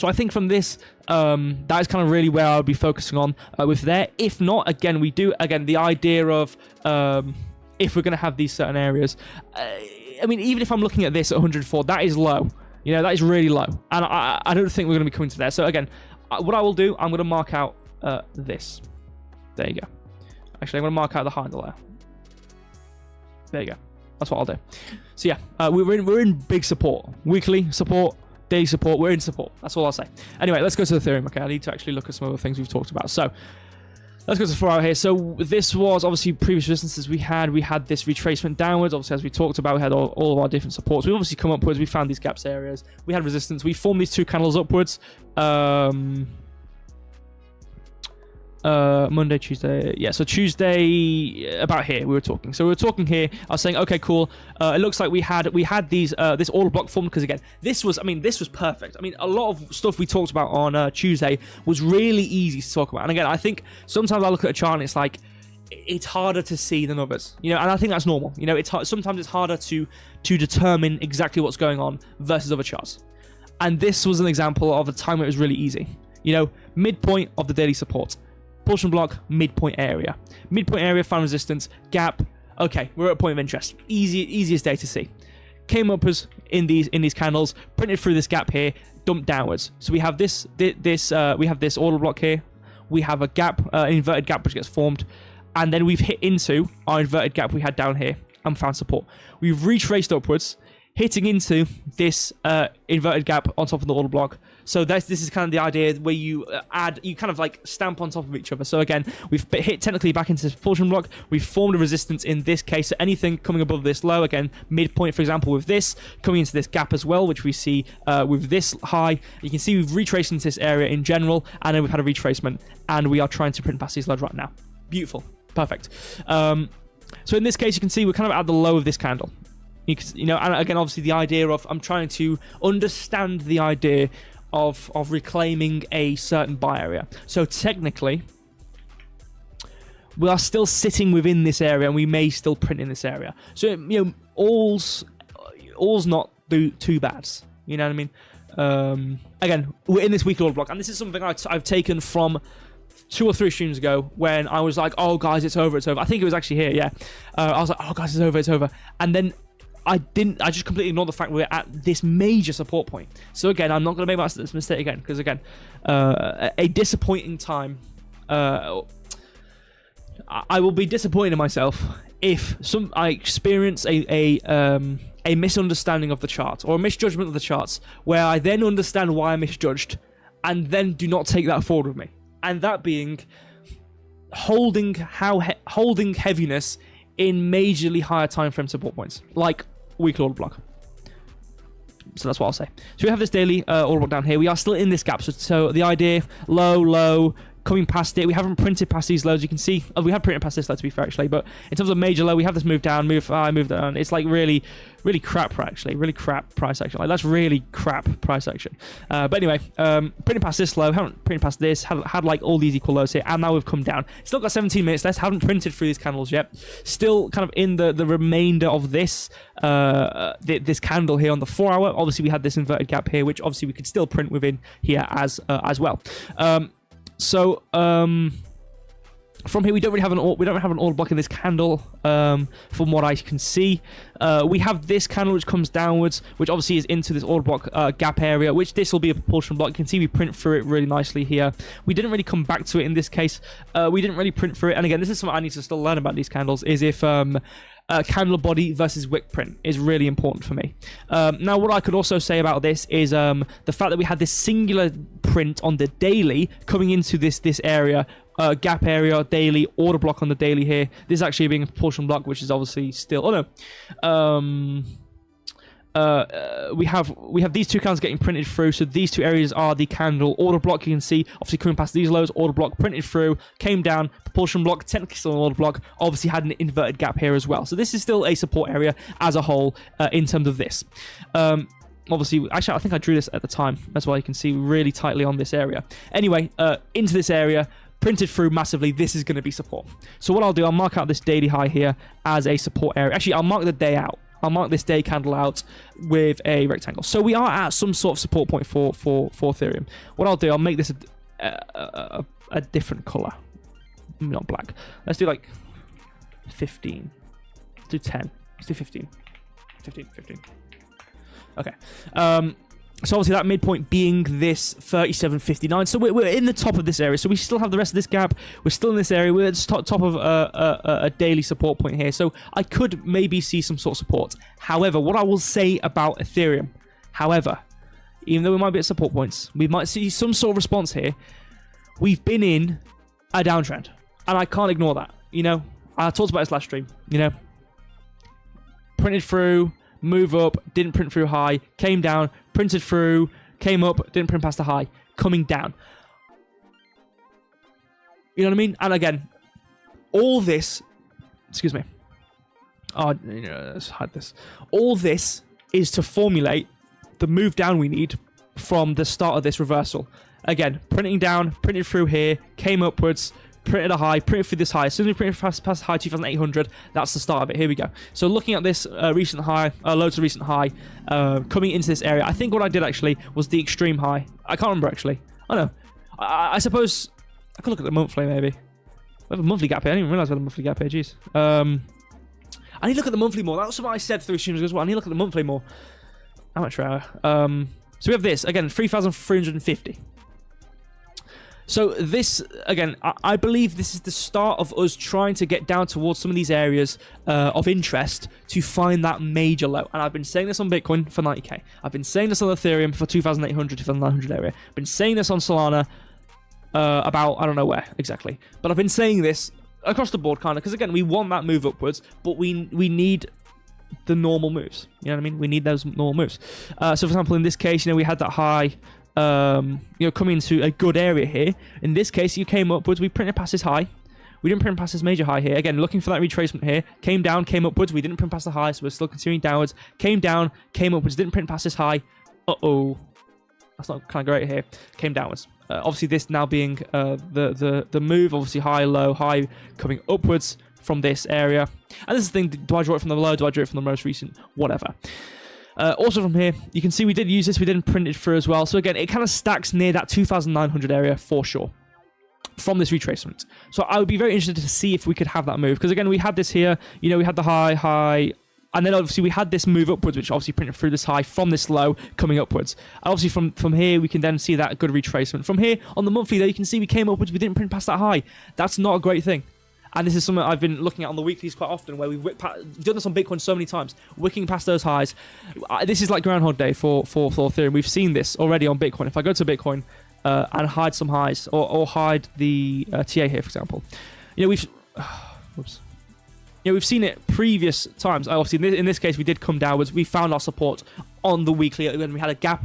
I think from this, that is kind of really where I would be focusing on with there. If not, again, the idea of if we're going to have these certain areas. I mean, even if I'm looking at this at 104, that is low. That is really low. And I don't think we're going to be coming to there. So again, what I will do, I'm going to mark out this. There you go. Actually, I'm going to mark out the high and the low. There you go. That's what I'll do. So yeah, we're in big support. Weekly support, daily support. We're in support. That's all I'll say. Anyway, let's go to Ethereum. Okay, I need to actually look at some other things we've talked about. So let's go to 4 hour here. So this was obviously previous resistances we had. We had this retracement downwards. Obviously, as we talked about, we had all of our different supports. We've obviously come upwards. We found these gaps areas. We had resistance. We formed these 2 candles upwards. Monday, Tuesday. Yeah, so Tuesday, about here, we were talking. So we were talking here. I was saying, okay, cool. It looks like we had these this order block formed because, again, this was perfect. I mean, a lot of stuff we talked about on Tuesday was really easy to talk about. And again, I think sometimes I look at a chart and it's like, it's harder to see than others, and I think that's normal. Sometimes it's harder to determine exactly what's going on versus other charts. And this was an example of a time where it was really easy. Midpoint of the daily support. Portion block, midpoint area. Midpoint area, found resistance, gap. Okay, we're at a point of interest. Easiest day to see. Came up as in these candles, printed through this gap here, dumped downwards. So we have this we have this order block here. We have a gap, an inverted gap which gets formed, and then we've hit into our inverted gap we had down here and found support. We've retraced upwards, hitting into this inverted gap on top of the order block. So this is kind of the idea where you kind of like stamp on top of each other. So again, we've hit technically back into this portion block. We've formed a resistance in this case. So anything coming above this low, again, midpoint, for example, with this, coming into this gap as well, which we see with this high. You can see we've retraced into this area in general, and then we've had a retracement, and we are trying to print past these lows right now. Beautiful. Perfect. So in this case, you can see we're kind of at the low of this candle. And again, obviously the idea of, I'm trying to understand the idea of reclaiming a certain buy area. So technically, we are still sitting within this area, and we may still print in this area. So all's not too bad. You know what I mean? Again, we're in this weekly order block, and this is something I've taken from 2 or 3 streams ago when I was like, "Oh guys, it's over." I think it was actually here. Yeah, I was like, "Oh guys, it's over," and then I just completely ignored the fact we're at this major support point. So again, I'm not going to make this mistake again, because again, a disappointing time. I will be disappointed in myself if I experience a misunderstanding of the chart, or a misjudgment of the charts, where I then understand why I misjudged, and then do not take that forward with me. And that being holding heaviness in majorly higher time frame support points, like weekly order block. So that's what I'll say. So we have this daily order block down here. We are still in this gap. So the idea, low, coming past it. We haven't printed past these lows. You can see, we have printed past this low, to be fair, actually. But in terms of major low, we have this move down, move down. It's like really, really crap, actually. Really crap price action. Like, that's really crap price action. But anyway, printed past this low, haven't printed past this, had like all these equal lows here, and now we've come down. Still got 17 minutes left, haven't printed through these candles yet. Still kind of in the remainder of this this candle here on the 4 hour. Obviously, we had this inverted gap here, which obviously we could still print within here as well. So from here, we don't have an order block in this candle. From what I can see, we have this candle which comes downwards, which obviously is into this order block gap area, which this will be a proportional block. You can see we print through it really nicely here. We didn't really come back to it in this case. We didn't really print through it, and again, this is something I need to still learn about these candles. Is if candle body versus wick print is really important for me. Now, what I could also say about this is the fact that we had this singular print on the daily coming into this area, gap area, daily, order block on the daily here. This is actually being a proportional block, which is obviously still... Oh, no. We have these 2 candles getting printed through, so these 2 areas are the candle order block. You can see obviously coming past these lows, order block printed through, came down, proportion block, technically still an order block, obviously had an inverted gap here as well. So this is still a support area as a whole in terms of this. Obviously, actually, I think I drew this at the time. That's why you can see really tightly on this area. Anyway, into this area, printed through massively, this is going to be support. So what I'll do, I'll mark out this daily high here as a support area. Actually, I'll mark the day out. I'll mark this day candle out with a rectangle. So we are at some sort of support point for Ethereum. What I'll do, I'll make this a different color, not black. Let's do like 15. Let's do 10. Let's do 15. 15. Okay. So obviously that midpoint being this 37.59. So we're in the top of this area. So we still have the rest of this gap. We're still in this area. We're at the top of a daily support point here. So I could maybe see some sort of support. However, what I will say about Ethereum, even though we might be at support points, we might see some sort of response here. We've been in a downtrend. And I can't ignore that. I talked about this last stream. Printed through, move up, didn't print through high, came down, printed through, came up, didn't print past the high, coming down. You know what I mean? And again, all this, excuse me. Let's hide this. All this is to formulate the move down we need from the start of this reversal. Again, printing down, printed through here, came upwards, printed a high, printed through this high. As soon as we printed past the high 2,800, that's the start of it. Here we go. So looking at this recent high, low to recent high, coming into this area, I think what I did actually was the extreme high. I can't remember actually. Oh no. I suppose I could look at the monthly maybe. We have a monthly gap here. I didn't even realize we had a monthly gap here. Jeez. I need to look at the monthly more. That was something I said through streams as well. I need to look at the monthly more. Amateur hour. So we have this again, 3,350. So this, again, I believe this is the start of us trying to get down towards some of these areas of interest to find that major low. And I've been saying this on Bitcoin for 90k. I've been saying this on Ethereum for 2,800, 2,900 area. I've been saying this on Solana about, I don't know where exactly. But I've been saying this across the board kind of, because again, we want that move upwards, but we need the normal moves. You know what I mean? We need those normal moves. So for example, in this case, we had that high, coming into a good area here. In this case, you came upwards. We printed past this high. We didn't print past this major high here. Again, looking for that retracement here. Came down, came upwards. We didn't print past the high, so we're still continuing downwards. Came down, came upwards. Didn't print past this high. Uh-oh. That's not kind of great here. Came downwards. Obviously, this now being the move. Obviously, high, low, high, coming upwards from this area. And this is the thing. Do I draw it from the low? Do I draw it from the most recent? Whatever. Also from here, you can see we did use this. We didn't print it through as well. So again, it kind of stacks near that 2,900 area for sure from this retracement. So I would be very interested to see if we could have that move. Because again, we had this here. We had the high. And then obviously we had this move upwards, which obviously printed through this high from this low coming upwards. And obviously from here, we can then see that good retracement. From here, on the monthly, though, you can see we came upwards. We didn't print past that high. That's not a great thing. And this is something I've been looking at on the weeklies quite often, where we've done this on Bitcoin so many times, wicking past those highs. This is like Groundhog Day for Ethereum. We've seen this already on Bitcoin. If I go to Bitcoin and hide some highs, or hide the TA here, for example, we've seen it previous times. Obviously, in this case, we did come downwards. We found our support on the weekly. When we had a gap,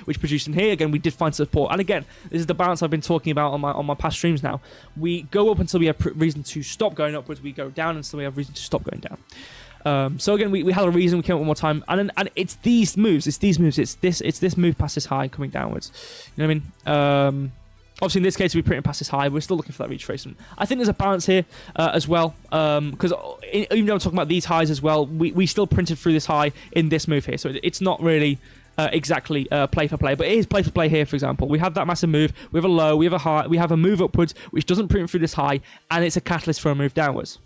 which produced in here. Again, we did find support. And again, this is the balance I've been talking about on my past streams now. We go up until we have reason to stop going upwards. We go down until we have reason to stop going down. So again, we had a reason. We came up one more time, and it's these moves. It's this move past this high coming downwards. You know what I mean? Obviously, in this case, we're printing past this high. We're still looking for that retracement. I think there's a balance here as well, because even though I'm talking about these highs as well, we still printed through this high in this move here. So it's not really exactly play for play, but it is play for play here. For example, we have that massive move. We have a low. We have a high. We have a move upwards, which doesn't print through this high, and it's a catalyst for a move downwards.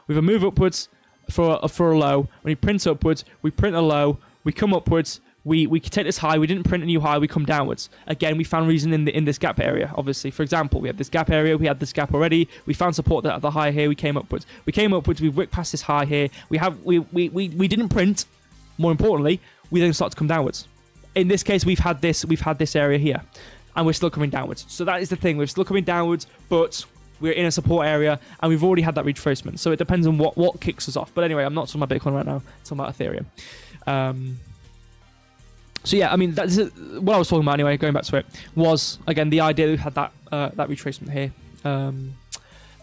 We have a move upwards for a low. When we print upwards, we print a low. We come upwards. We take this high, we didn't print a new high, we come downwards. Again, we found reason in this gap area, obviously. For example, we had this gap area, we had this gap already, we found support at the high here, we came upwards. We wicked past this high here, we didn't print, more importantly, we then start to come downwards. In this case, we've had this area here, and we're still coming downwards. So that is the thing, we're still coming downwards, but we're in a support area, and we've already had that retracement. So it depends on what kicks us off. But anyway, I'm not talking about Bitcoin right now, I'm talking about Ethereum. So yeah, I mean, that's what I was talking about anyway, going back to it, was, again, the idea that we've had that retracement here.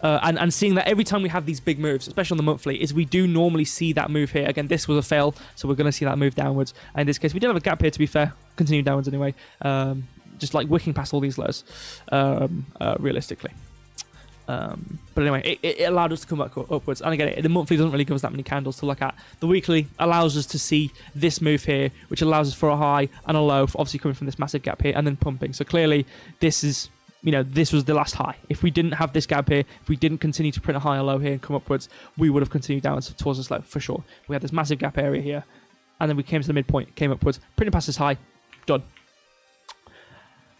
And seeing that every time we have these big moves, especially on the monthly, is we do normally see that move here. Again, this was a fail, so we're going to see that move downwards. And in this case, we did have a gap here, to be fair, continue downwards anyway. Just like wicking past all these lows, realistically. But anyway, it allowed us to come back upwards. And again, the monthly doesn't really give us that many candles to look at. The weekly allows us to see this move here, which allows us for a high and a low, obviously coming from this massive gap here and then pumping. So clearly, this is, this was the last high. If we didn't have this gap here, if we didn't continue to print a high or low here and come upwards, we would have continued downwards towards this low, for sure. We had this massive gap area here, and then we came to the midpoint, came upwards, printed past this high, Done.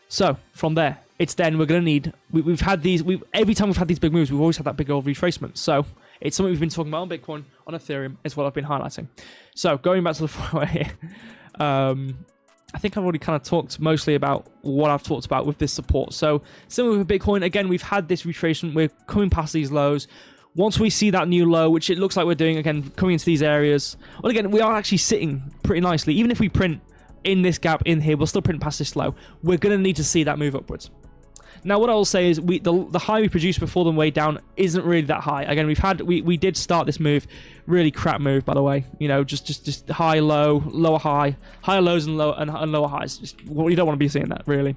So from there, it's then we're going to need. We've had these. Every time we've had these big moves, we've always had that big old retracement. So it's something we've been talking about on Bitcoin, on Ethereum, is what I've been highlighting. So going back to the 4 hour here, I think I've already kind of talked mostly about what I've talked about with this support. So similar with Bitcoin, again, we've had this retracement. We're coming past these lows. Once we see that new low, which it looks like we're doing, again, coming into these areas, well, again, we are actually sitting pretty nicely. Even if we print in this gap in here, we'll still print past this low. We're going to need to see that move upwards. Now, what I will say is the high we produced before the way down isn't really that high. Again, we did start this move, really crap move, by the way. You know, just high, low, lower, high, higher lows and lower highs. You don't want to be seeing that, really.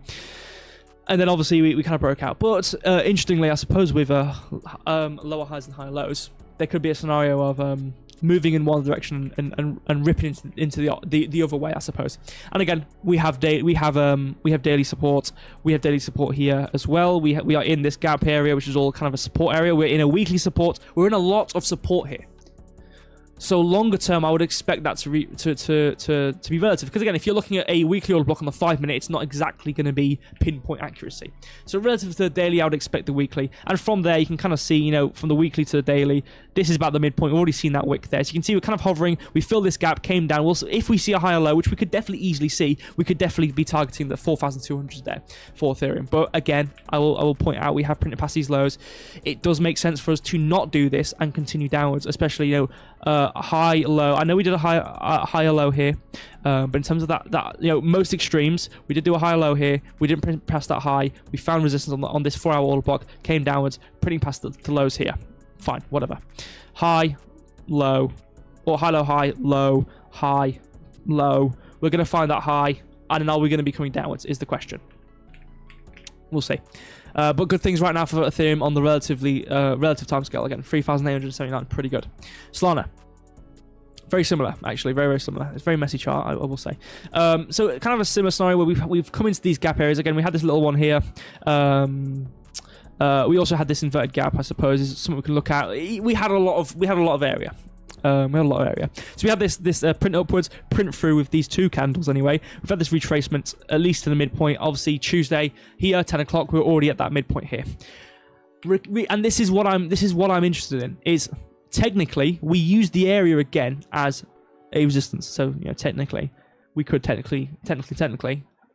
And then obviously we kind of broke out. But interestingly, I suppose with lower highs and higher lows, there could be a scenario of moving in one direction and ripping into the other way, I suppose. And again, we have daily support. We have daily support here as well. We are in this gap area, which is all kind of a support area. We're in a weekly support. We're in a lot of support here. So longer term, I would expect that to be relative. Because again, if you're looking at a weekly order block on the 5 minute, it's not exactly going to be pinpoint accuracy. So relative to the daily, I would expect the weekly. And from there, you can kind of see, you know, from the weekly to the daily, this is about the midpoint. We've already seen that wick there. So you can see we're kind of hovering. We fill this gap, came down. If we see a higher low, which we could definitely easily see, we could definitely be targeting the 4,200 there for Ethereum. But again, I will point out, we have printed past these lows. It does make sense for us to not do this and continue downwards, especially, you know, high, low. I know we did a higher low here, but in terms of that, you know, most extremes, we did do a higher low here. We didn't print past that high. We found resistance on this 4 hour order block, came downwards, printing past the lows here. Fine, whatever. High, low, or high, low, high, low. We're going to find that high, and then are we going to be coming downwards is the question. We'll see. But good things right now for Ethereum on the relative timescale. Again, 3,879, pretty good. Solana, very similar, actually, very, very similar. It's a very messy chart, I will say. So kind of a similar scenario where we've come into these gap areas. Again, we had this little one here. We also had this inverted gap, I suppose, is something we can look at. We had a lot of area. So we had this print upwards, print through with these two candles anyway. We've had this retracement at least to the midpoint. Obviously Tuesday here, 10 o'clock, we're already at that midpoint here. And this is what I'm interested in, is technically we use the area again as a resistance. So, you know, technically we could technically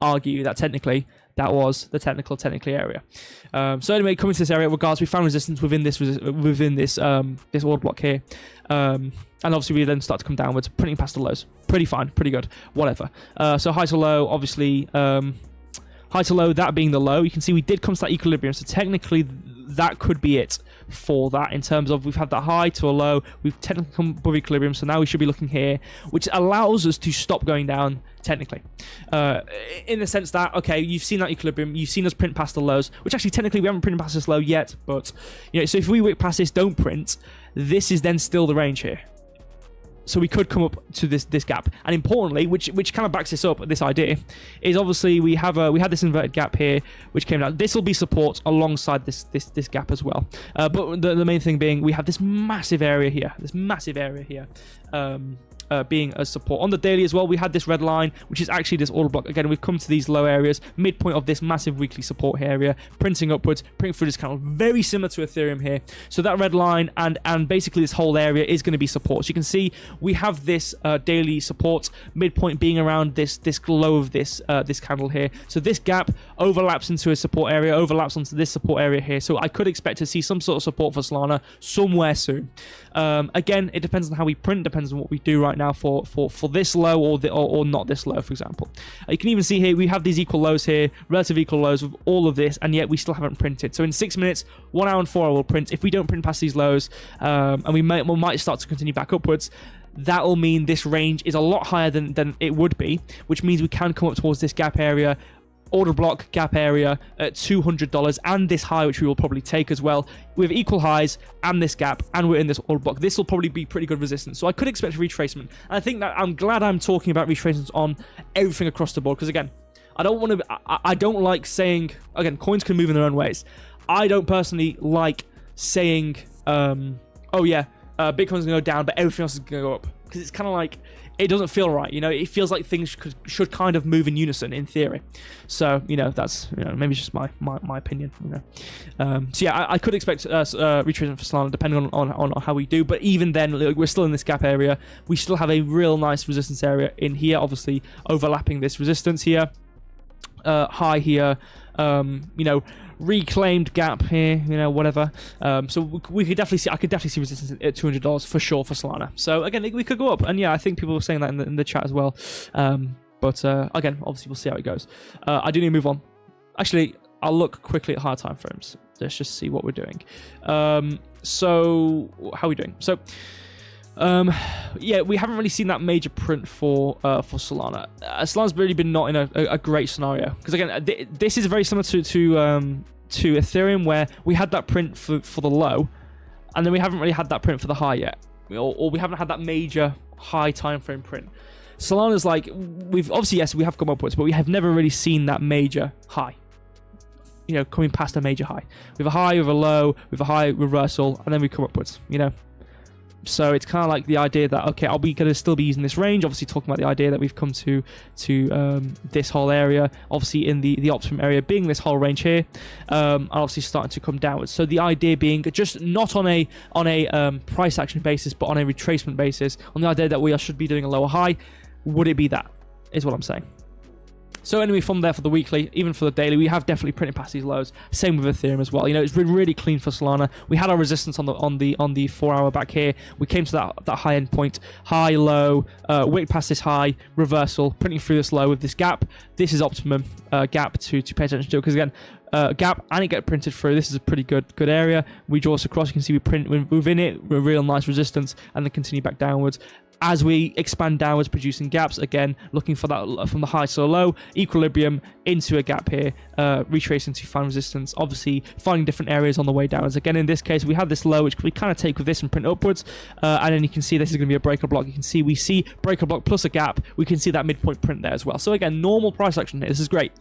argue that technically that was the technically area. So anyway, coming to this area, regardless, we found resistance within this order block here, and obviously we then start to come downwards, printing past the lows. Pretty fine, pretty good, whatever. So high to low, obviously, high to low, that being the low. You can see we did come to that equilibrium, so technically that could be it for that, in terms of we've had that high to a low, we've technically come above equilibrium, so now we should be looking here, which allows us to stop going down technically, in the sense that, okay, you've seen that equilibrium, you've seen us print past the lows, which actually technically we haven't printed past this low yet, but, you know, so if we wick past this, don't print, this is then still the range here. So we could come up to this gap, and importantly, which kind of backs this up, this idea, is obviously we had this inverted gap here, which came down. This will be support alongside this gap as well. But the main thing being, we have this massive area here, being a support. On the daily as well, we had this red line, which is actually this order block. Again, we've come to these low areas, midpoint of this massive weekly support area, printing upwards, printing through this candle, very similar to Ethereum here. So that red line and basically this whole area is going to be support. So you can see we have this daily support, midpoint being around this low of this candle here. So this gap overlaps into a support area, overlaps onto this support area here. So I could expect to see some sort of support for Solana somewhere soon. Again, it depends on how we print, depends on what we do right now for this low or not this low, for example. You can even see here we have these equal lows here, relative equal lows with all of this, and yet we still haven't printed. So in 6 minutes, 1 hour and 4 hour will print. If we don't print past these lows, and we might start to continue back upwards, that will mean this range is a lot higher than it would be, which means we can come up towards this gap area, order block gap area at $200, and this high, which we will probably take as well, with equal highs and this gap, and we're in this order block. This will probably be pretty good resistance, so I could expect a retracement. And I think that I'm glad I'm talking about retracements on everything across the board, because again, I don't like saying, again, coins can move in their own ways. I don't personally like saying, oh yeah, Bitcoin's gonna go down, but everything else is gonna go up, because it's kind of like, it doesn't feel right. It feels like things should kind of move in unison in theory. So that's maybe it's just my opinion. So yeah, I could expect retracement for Solana depending on how we do. But even then, we're still in this gap area. We still have a real nice resistance area in here, obviously overlapping this resistance here, high here. Reclaimed gap here, whatever. So we could definitely see. I could definitely see resistance at $200 for sure for Solana. So again, we could go up, and yeah, I think people were saying that in the chat as well. But again, obviously, we'll see how it goes. I do need to move on. Actually, I'll look quickly at higher time frames. Let's just see what we're doing. So how are we doing? So. Yeah, we haven't really seen that major print for Solana. Solana's really been not in a great scenario because again, this is very similar to Ethereum, where we had that print for the low, and then we haven't really had that print for the high yet, or we haven't had that major high time frame print. Solana's like we've obviously we have come upwards, but we have never really seen that major high. Coming past a major high. We have a high, we have a low, we have a high reversal, and then we come upwards. So it's kind of like the idea that, okay, are we going to still be using this range? Obviously talking about the idea that we've come to this whole area, obviously in the optimum area being this whole range here, and obviously starting to come downwards. So the idea being just not on a price action basis, but on a retracement basis, on the idea that we should be doing a lower high. Would it be that? Is what I'm saying. So anyway, from there for the weekly, even for the daily, we have definitely printed past these lows. Same with Ethereum as well. It's been really clean for Solana. We had our resistance on the 4 hour back here. We came to that high end point, high, low, wick past this high, reversal, printing through this low with this gap. This is optimum gap to pay attention to, because again, gap and it get printed through. This is a pretty good area. We draw us across. You can see we print within it, a real nice resistance, and then continue back downwards. As we expand downwards, producing gaps, again, looking for that from the high to the low, equilibrium into a gap here, retracing to find resistance, obviously finding different areas on the way downwards. Again, in this case, we have this low, which we kind of take with this and print upwards, and then you can see this is going to be a breaker block. You can see we see breaker block plus a gap. We can see that midpoint print there as well. So again, normal price action here. This is great.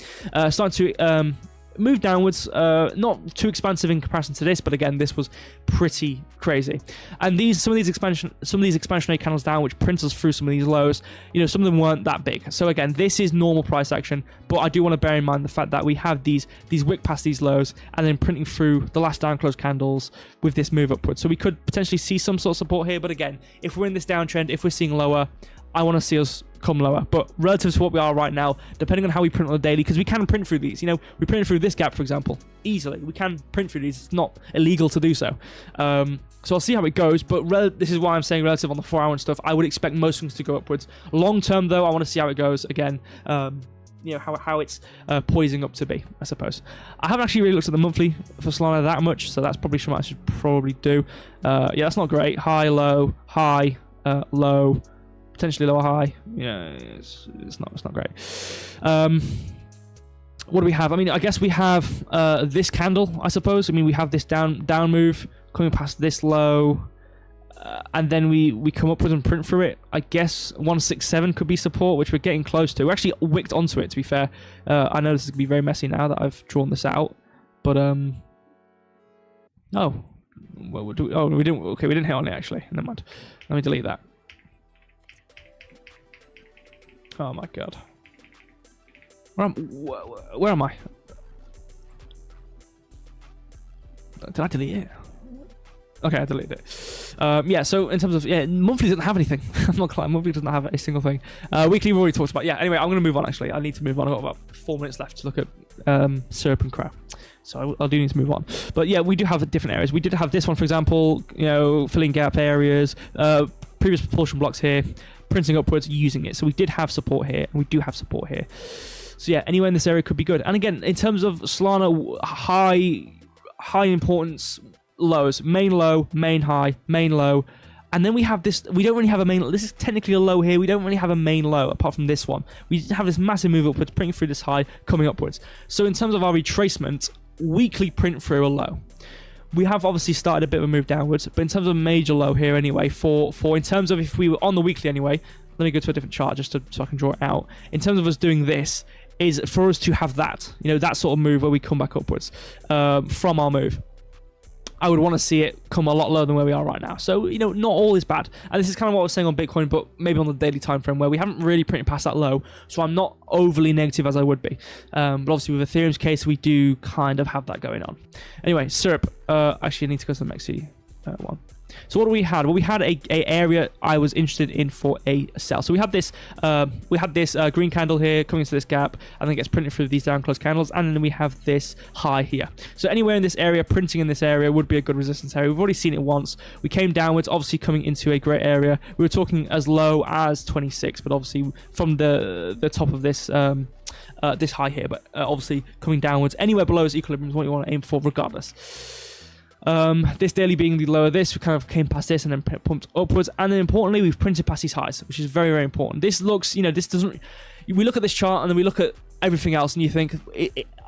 Starting to move downwards, not too expansive in comparison to this, but again, this was pretty crazy. And some of these expansionary candles down, which prints us through some of these lows, some of them weren't that big. So again, this is normal price action, but I do want to bear in mind the fact that we have these wick past these lows and then printing through the last down close candles with this move upwards. So we could potentially see some sort of support here, but again, if we're in this downtrend, if we're seeing lower, I want to see us come lower. But relative to what we are right now, depending on how we print on the daily, because we can print through these. We print through this gap, for example, easily. We can print through these. It's not illegal to do so. So I'll see how it goes. But this is why I'm saying relative on the 4 hour and stuff. I would expect most things to go upwards. Long term, though, I want to see how it goes again. How it's poising up to be, I suppose. I haven't actually really looked at the monthly for Solana that much, so that's probably something I should probably do. Yeah, that's not great. High, low, potentially lower high. Yeah, it's not great. What do we have? I mean, I guess we have this candle, I suppose. I mean, we have this down move coming past this low, and then we come upwards and print through it. I guess 167 could be support, which we're getting close to. We're actually wicked onto it, to be fair. I know this is going to be very messy now that I've drawn this out, but oh, well, we didn't. Okay, we didn't hit on it actually. Never mind. Let me delete that. Oh my god. Where am I? Did I delete it? Okay, I deleted it. Yeah, so in terms of, monthly doesn't have anything. I'm not lying, monthly doesn't have a single thing. Weekly we've already talked about. Yeah, anyway, I'm going to move on actually. I need to move on. I've got about 4 minutes left to look at Syrup and CRO. So I do need to move on. But yeah, we do have different areas. We did have this one, for example, filling gap areas, previous proportion blocks here, printing upwards, using it. So we did have support here, and we do have support here. So yeah, anywhere in this area could be good. And again, in terms of Solana, high importance lows, main low, main high, main low. And then we have this, we don't really have a main, this is technically a low here, we don't really have a main low apart from this one. We have this massive move upwards, printing through this high, coming upwards. So in terms of our retracement, weekly print through a low. We have obviously started a bit of a move downwards, but in terms of a major low here anyway, for in terms of if we were on the weekly anyway, let me go to a different chart just so I can draw it out. In terms of us doing this, is for us to have that, that sort of move where we come back upwards from our move. I would want to see it come a lot lower than where we are right now. So, you know, not all is bad. And this is kind of what I was saying on Bitcoin, but maybe on the daily time frame where we haven't really printed past that low. So I'm not overly negative as I would be. But obviously with Ethereum's case, we do kind of have that going on. Anyway, Syrup. Actually, I need to go to the Mexi one. So what do we had? Well, we had a area I was interested in for a sell. So we had this green candle here coming into this gap, and then it gets printed through these down close candles, and then we have this high here. So anywhere in this area, printing in this area would be a good resistance area. We've already seen it once. We came downwards, obviously coming into a great area. We were talking as low as 26, but obviously from the top of this this high here, but obviously coming downwards. Anywhere below is equilibrium is what you want to aim for regardless. This daily being the lower this, we kind of came past this and then pumped upwards, and then importantly we've printed past these highs, which is very, very important. This looks, you know, this doesn't, we look at this chart and then we look at everything else and you think,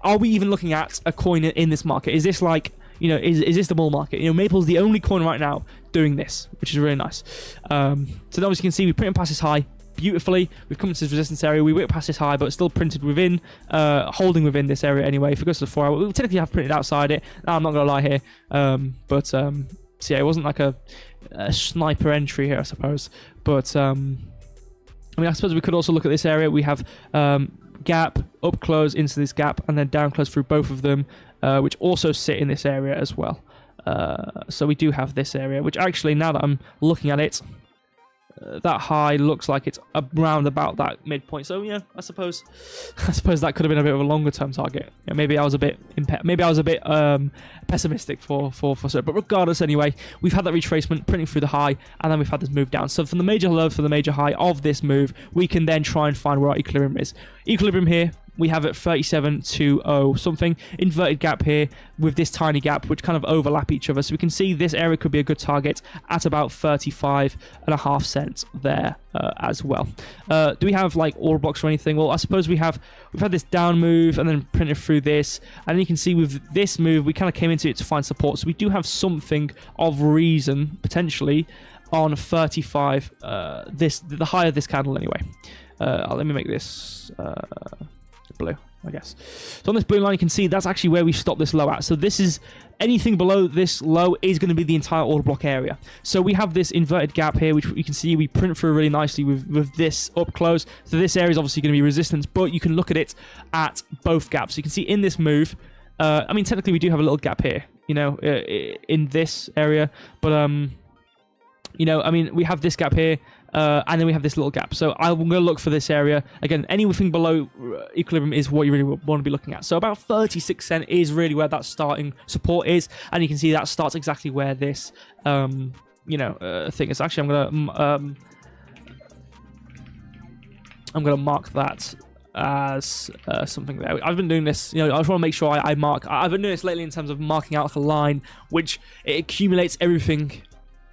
are we even looking at a coin in this market? Is this like, you know, is this the bull market? You know, Maple's the only coin right now doing this, which is really nice. So then as you can see, we printed past this high beautifully. We've come to this resistance area. We whipped past this high, but it's still printed within, holding within this area anyway. If it goes to the 4 hour, we technically have printed outside it. I'm not going to lie here. So yeah, it wasn't like a sniper entry here, I suppose. But, I mean, I suppose we could also look at this area. We have gap, up close into this gap, and then down close through both of them, which also sit in this area as well. So we do have this area, which actually, now that I'm looking at it, that high looks like it's around about that midpoint. So yeah, I suppose that could have been a bit of a longer term target. Yeah, maybe I was a bit pessimistic for Syrup. But regardless, anyway, we've had that retracement printing through the high, and then we've had this move down. So from the major low to the major high of this move, we can then try and find where our equilibrium is. Equilibrium here, we have it 37.20 something. Inverted gap here with this tiny gap, which kind of overlap each other. So we can see this area could be a good target at about 35.5 cents there as well. Do we have like order blocks or anything? Well, I suppose we've had this down move and then printed through this. And you can see with this move, we kind of came into it to find support. So we do have something of reason, potentially, on 35, the high of this candle anyway. Let me make this blue, I guess. So on this blue line, you can see that's actually where we stopped this low at. So this is anything below this low is going to be the entire order block area. So we have this inverted gap here, which you can see we print through really nicely with this up close. So this area is obviously going to be resistance, but you can look at it at both gaps. So you can see in this move, I mean, technically we do have a little gap here, you know, in this area, but you know, I mean, we have this gap here. And then we have this little gap. So I'm going to look for this area. Again, anything below equilibrium is what you really want to be looking at. So about 36 cents is really where that starting support is. And you can see that starts exactly where this, you know, thing is. Actually, I'm going to mark that as something there. I've been doing this, you know, I just want to make sure I mark. I've been doing this lately in terms of marking out like a line, which it accumulates everything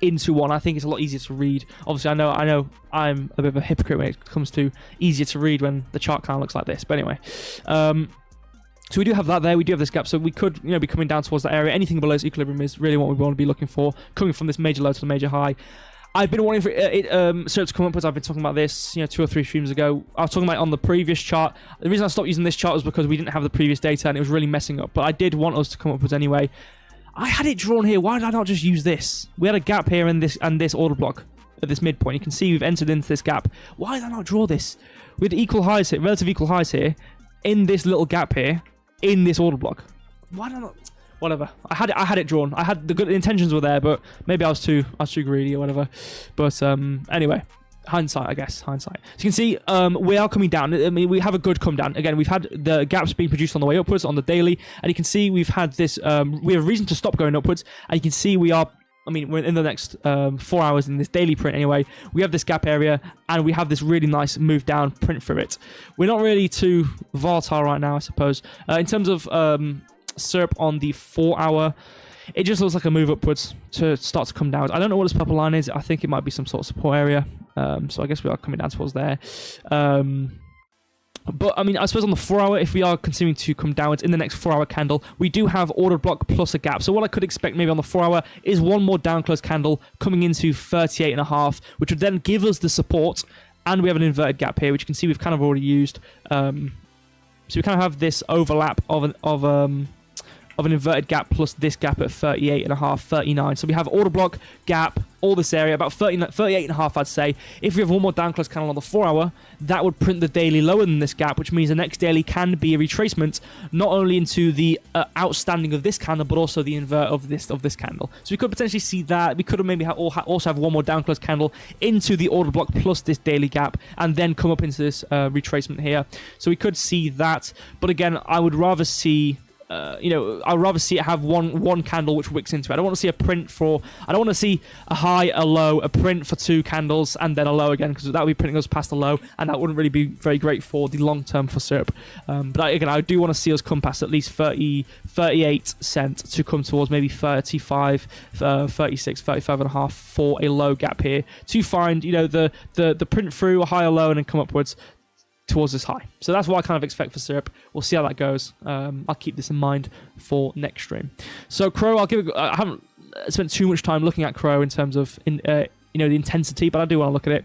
into one. I think it's a lot easier to read. Obviously, I know I'm a bit of a hypocrite when it comes to easier to read when the chart kind of looks like this. But anyway, so we do have that there. We do have this gap, so we could, you know, be coming down towards that area. Anything below this equilibrium is really what we want to be looking for, coming from this major low to the major high. I've been wanting for Syrup to come upwards. I've been talking about this, you know, 2 or 3 streams ago. I was talking about it on the previous chart. The reason I stopped using this chart was because we didn't have the previous data and it was really messing up. But I did want us to come upwards anyway. I had it drawn here. Why did I not just use this? We had a gap here and this order block at this midpoint. You can see we've entered into this gap. Why did I not draw this? We had equal highs here, relative equal highs here, in this little gap here, in this order block. Why did I not? Whatever. I had it drawn. I had the good intentions were there, but maybe I was too greedy or whatever. But anyway. Hindsight, I guess. Hindsight. So you can see we are coming down. I mean, we have a good come down. Again, we've had the gaps being produced on the way upwards on the daily. And you can see we've had this... we have reason to stop going upwards. And you can see we are... I mean, we're in the next 4 hours in this daily print anyway. We have this gap area. And we have this really nice move down print through it. We're not really too volatile right now, I suppose. In terms of Syrup on the 4 hour... It just looks like a move upwards to start to come down. I don't know what this purple line is. I think it might be some sort of support area. So I guess we are coming down towards there. But I mean, I suppose on the 4 hour, if we are continuing to come downwards in the next 4 hour candle, we do have order block plus a gap. So what I could expect maybe on the 4 hour is one more down close candle coming into 38.5, which would then give us the support. And we have an inverted gap here, which you can see we've kind of already used. So we kind of have this overlap of of an inverted gap plus this gap at 38.5, 39. So we have order block, gap, all this area, about 38.5, I'd say. If we have one more down close candle on the 4 hour, that would print the daily lower than this gap, which means the next daily can be a retracement, not only into the outstanding of this candle, but also the invert of this candle. So we could potentially see that. We could have maybe also have one more down close candle into the order block plus this daily gap, and then come up into this retracement here. So we could see that. But again, I would rather see I'd rather see it have one candle which wicks into it. I don't want to see a print for. I don't want to see a high, a low, a print for 2 candles, and then a low again, because that would be printing us past a low, and that wouldn't really be very great for the long term for SERP. But I do want to see us come past at least 38 cent to come towards maybe 35, 36, 35.5 for a low gap here to find the print through a high or low and then come upwards towards this high. So that's what I kind of expect for SERP. We'll see how that goes. I'll keep this in mind for next stream. So CRO, I haven't spent too much time looking at CRO in terms of the intensity, but I do want to look at it.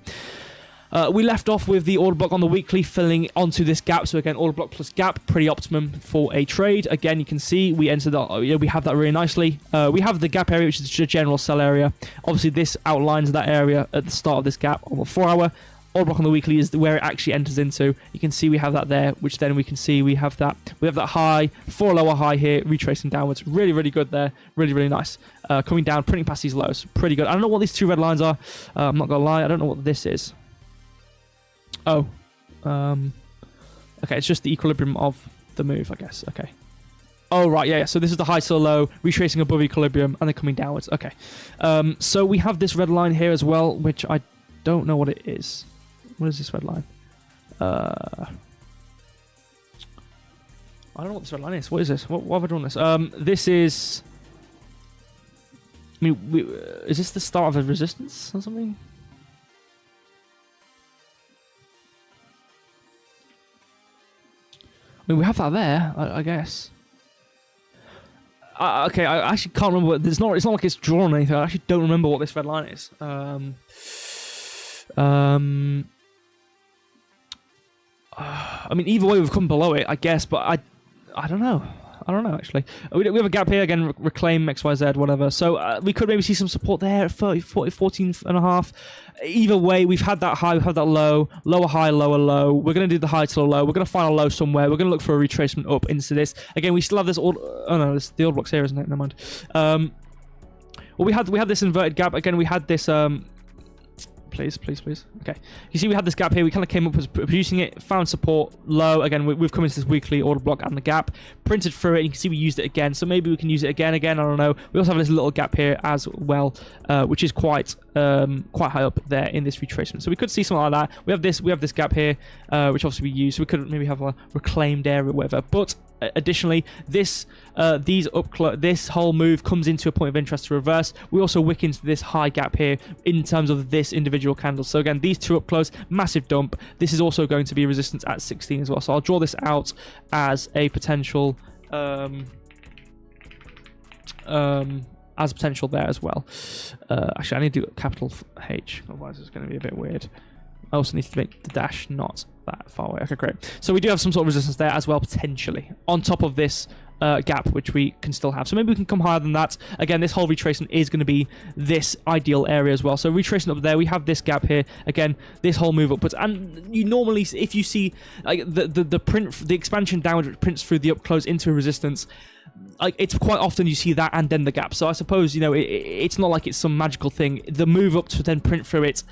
We left off with the order block on the weekly filling onto this gap. So again, order block plus gap, pretty optimum for a trade. Again, you can see we entered that. We have that really nicely. We have the gap area, which is the general sell area. Obviously, this outlines that area at the start of this gap on the 4 hour. Order block on the weekly is where it actually enters into. You can see we have that there, which then we can see we have that high, 4 lower high here, retracing downwards. Really, really good there. Really, really nice. Coming down, printing past these lows. Pretty good. I don't know what these 2 red lines are. I'm not going to lie. I don't know what this is. Oh. Okay, it's just the equilibrium of the move, I guess. Okay. Oh, right, yeah. So this is the high to the low, retracing above equilibrium, and then coming downwards. Okay. So we have this red line here as well, which I don't know what it is. What is this red line? I don't know what this red line is. What is this? Why have I drawn this? This is... is this the start of a resistance or something? We have that there, I guess. Okay, I actually can't remember. It's not like it's drawn or anything. I actually don't remember what this red line is. Either way, we've come below it, I guess, but I don't know. I don't know, actually. We have a gap here, again, reclaim XYZ, whatever. So we could maybe see some support there at 30, 40, 14.5. Either way, we've had that high, we've had that low, lower high, lower low. We're going to do the high to the low. We're going to find a low somewhere. We're going to look for a retracement up into this. Again, we still have this order... Oh, no, the order block's here, isn't it? Never mind. Well, we had this inverted gap. Again, we had this... Please. Okay. You see we had this gap here. We kind of came up as producing it, found support low. Again, we've come into this weekly order block and the gap, printed through it. You can see we used it again. So maybe we can use it again. I don't know. We also have this little gap here as well, which is quite high up there in this retracement. So we could see something like that. We have this gap here, which obviously we use. So we could maybe have a reclaimed area or whatever. But additionally, this whole move comes into a point of interest to reverse. We also wick into this high gap here in terms of this individual candle. So again, these 2 up close, massive dump. This is also going to be resistance at 16 as well. So I'll draw this out as a potential there as well. Actually, I need to do capital H, otherwise it's going to be a bit weird. I also need to make the dash not that far away. Okay, great. So we do have some sort of resistance there as well, potentially, on top of this gap, which we can still have. So maybe we can come higher than that. Again, this whole retracement is going to be this ideal area as well. So retracing up there, we have this gap here. Again, this whole move upwards. And you normally, if you see like the expansion downwards, which prints through the up close into a resistance, like it's quite often you see that and then the gap. So I suppose, it's not like it's some magical thing. The move up to then print through it,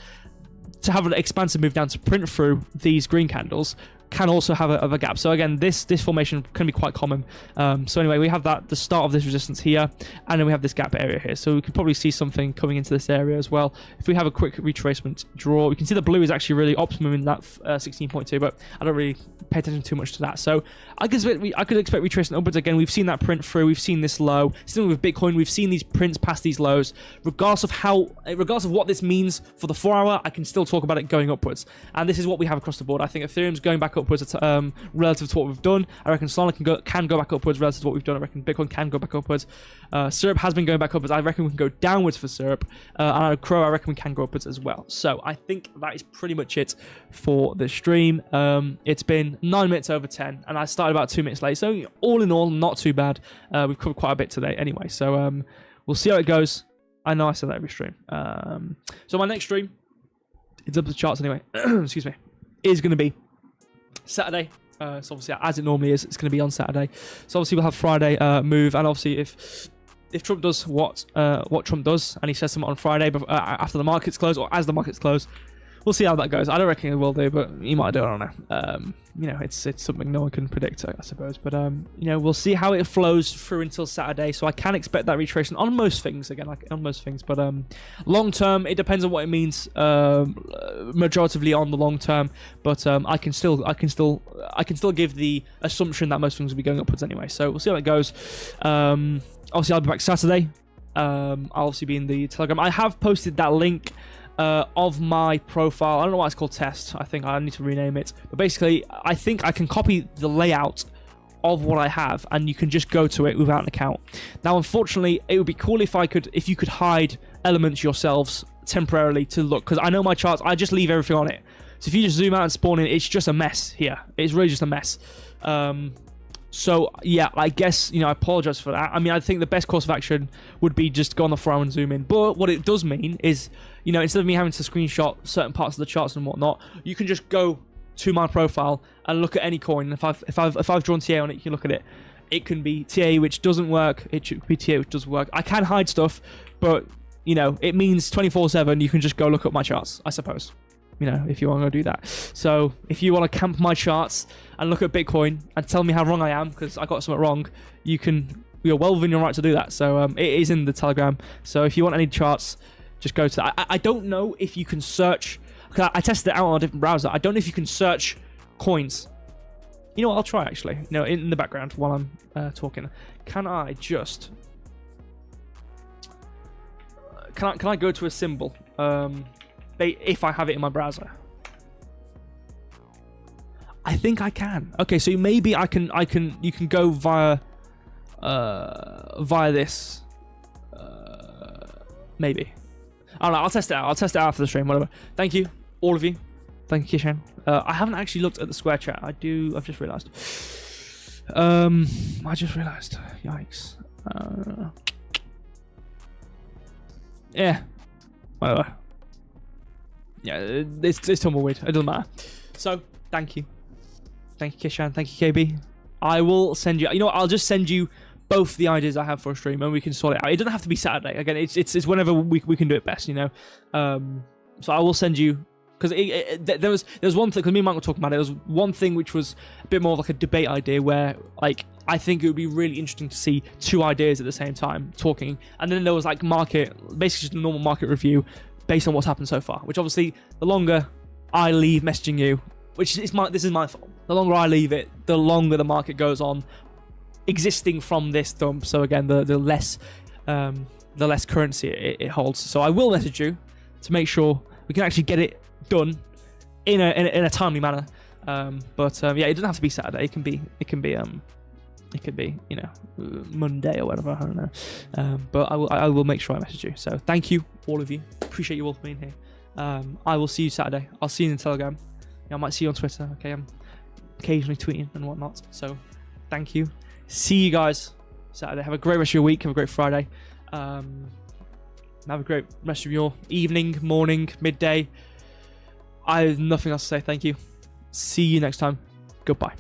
to have an expansive move down to print through these green candles, can also have a gap. So again, this formation can be quite common. So anyway, we have the start of this resistance here, and then we have this gap area here. So we could probably see something coming into this area as well. If we have a quick retracement draw, we can see the blue is actually really optimum in that 16.2, but I don't really pay attention too much to that. So I could expect retracement upwards. Again, we've seen that print through. We've seen this low. Still with Bitcoin, we've seen these prints past these lows. Regardless of what this means for the 4 hour, I can still talk about it going upwards. And this is what we have across the board. I think Ethereum's going back back upwards relative to what we've done. I reckon Solana can go back upwards relative to what we've done. I reckon Bitcoin can go back upwards. Syrup has been going back upwards. I reckon we can go downwards for Syrup. And CRO, I reckon we can go upwards as well. So I think that is pretty much it for the stream. It's been 9 minutes over 10, and I started about 2 minutes late. So all in all, not too bad. We've covered quite a bit today anyway. So we'll see how it goes. I know I said that every stream. So my next stream, it's up to the charts anyway, excuse me, is going to be Saturday. So obviously, as it normally is, it's going to be on Saturday. So obviously, we'll have Friday move, and obviously, if Trump does what Trump does, and he says something on Friday after the markets close, or as the markets close, we'll see how that goes. I don't reckon it will do, but he might do. I don't know. It's something no one can predict, I suppose. But we'll see how it flows through until Saturday. So I can expect that retracement on most things again, like on most things. But long term, it depends on what it means. Majoritively on the long term, but I can still give the assumption that most things will be going upwards anyway. So we'll see how it goes. Obviously, I'll be back Saturday. I'll obviously be in the Telegram. I have posted that link of my profile. I don't know why it's called test. I think I need to rename it. But basically, I think I can copy the layout of what I have, and you can just go to it without an account. Now, unfortunately, it would be cool if you could hide elements yourselves temporarily to look, because I know my charts, I just leave everything on it. So if you just zoom out and spawn in, it's just a mess here. It's really just a mess. So yeah, I guess, I apologize for that. I mean, I think the best course of action would be just go on the file and zoom in. But what it does mean is, instead of me having to screenshot certain parts of the charts and whatnot, you can just go to my profile and look at any coin. If I've drawn TA on it, you can look at it. It can be TA which doesn't work. It should be TA which does work. I can hide stuff, but it means 24/7. You can just go look at my charts, I suppose. If you want to do that. So if you want to camp my charts and look at Bitcoin and tell me how wrong I am because I got something wrong, you're well within your right to do that. So it is in the Telegram. So if you want any charts, just go to that. I don't know if you can search, because I tested it out on a different browser. I don't know if you can search coins. You know what? I'll try actually. In the background while I'm talking. Can I just... Can I go to a symbol? If I have it in my browser, I think I can. Okay, so maybe I can. You can go via this. Maybe. I don't know. I'll test it out. I'll test it out after the stream. Whatever. Thank you, all of you. Thank you, Kishan. I haven't actually looked at the Square chat. I've just realised. Yikes. Yeah. Whatever. Yeah, it's tumbleweed. It doesn't matter. So, thank you. Thank you, Kishan. Thank you, KB. I will send you... I'll just send you both the ideas I have for a stream, and we can sort it out. It doesn't have to be Saturday. Again, it's whenever we can do it best, So I will send you... Because there was one thing... Because me and Mike were talking about it. There was one thing which was a bit more of like a debate idea where, I think it would be really interesting to see two ideas at the same time talking. And then there was basically just a normal market review based on what's happened so far, which obviously the longer I leave messaging you, this is my fault. The longer I leave it, the longer the market goes on existing from this dump. So again, the less currency it holds. So I will message you to make sure we can actually get it done in a timely manner. Yeah, it doesn't have to be Saturday. It can be Monday or whatever. I don't know. But I will make sure I message you. So thank you, all of you. Appreciate you all for being here. I will see you Saturday. I'll see you in the Telegram. I might see you on Twitter. Okay, I'm occasionally tweeting and whatnot. So thank you. See you guys Saturday. Have a great rest of your week. Have a great Friday. Have a great rest of your evening, morning, midday. I have nothing else to say. Thank you. See you next time. Goodbye.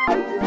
Thank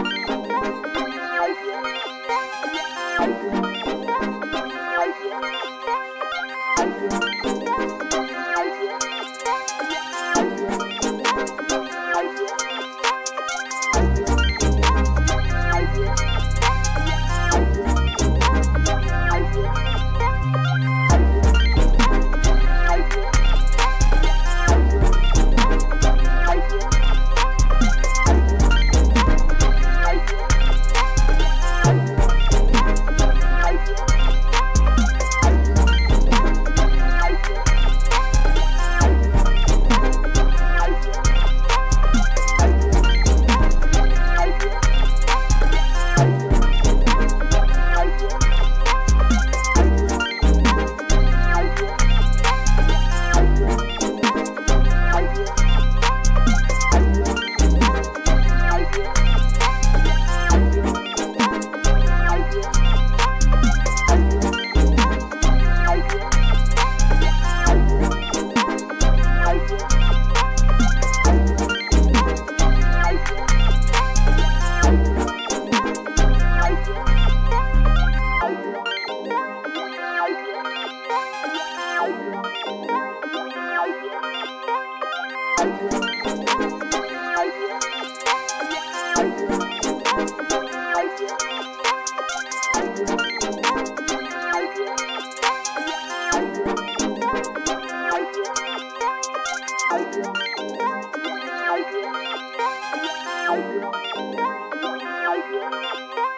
you.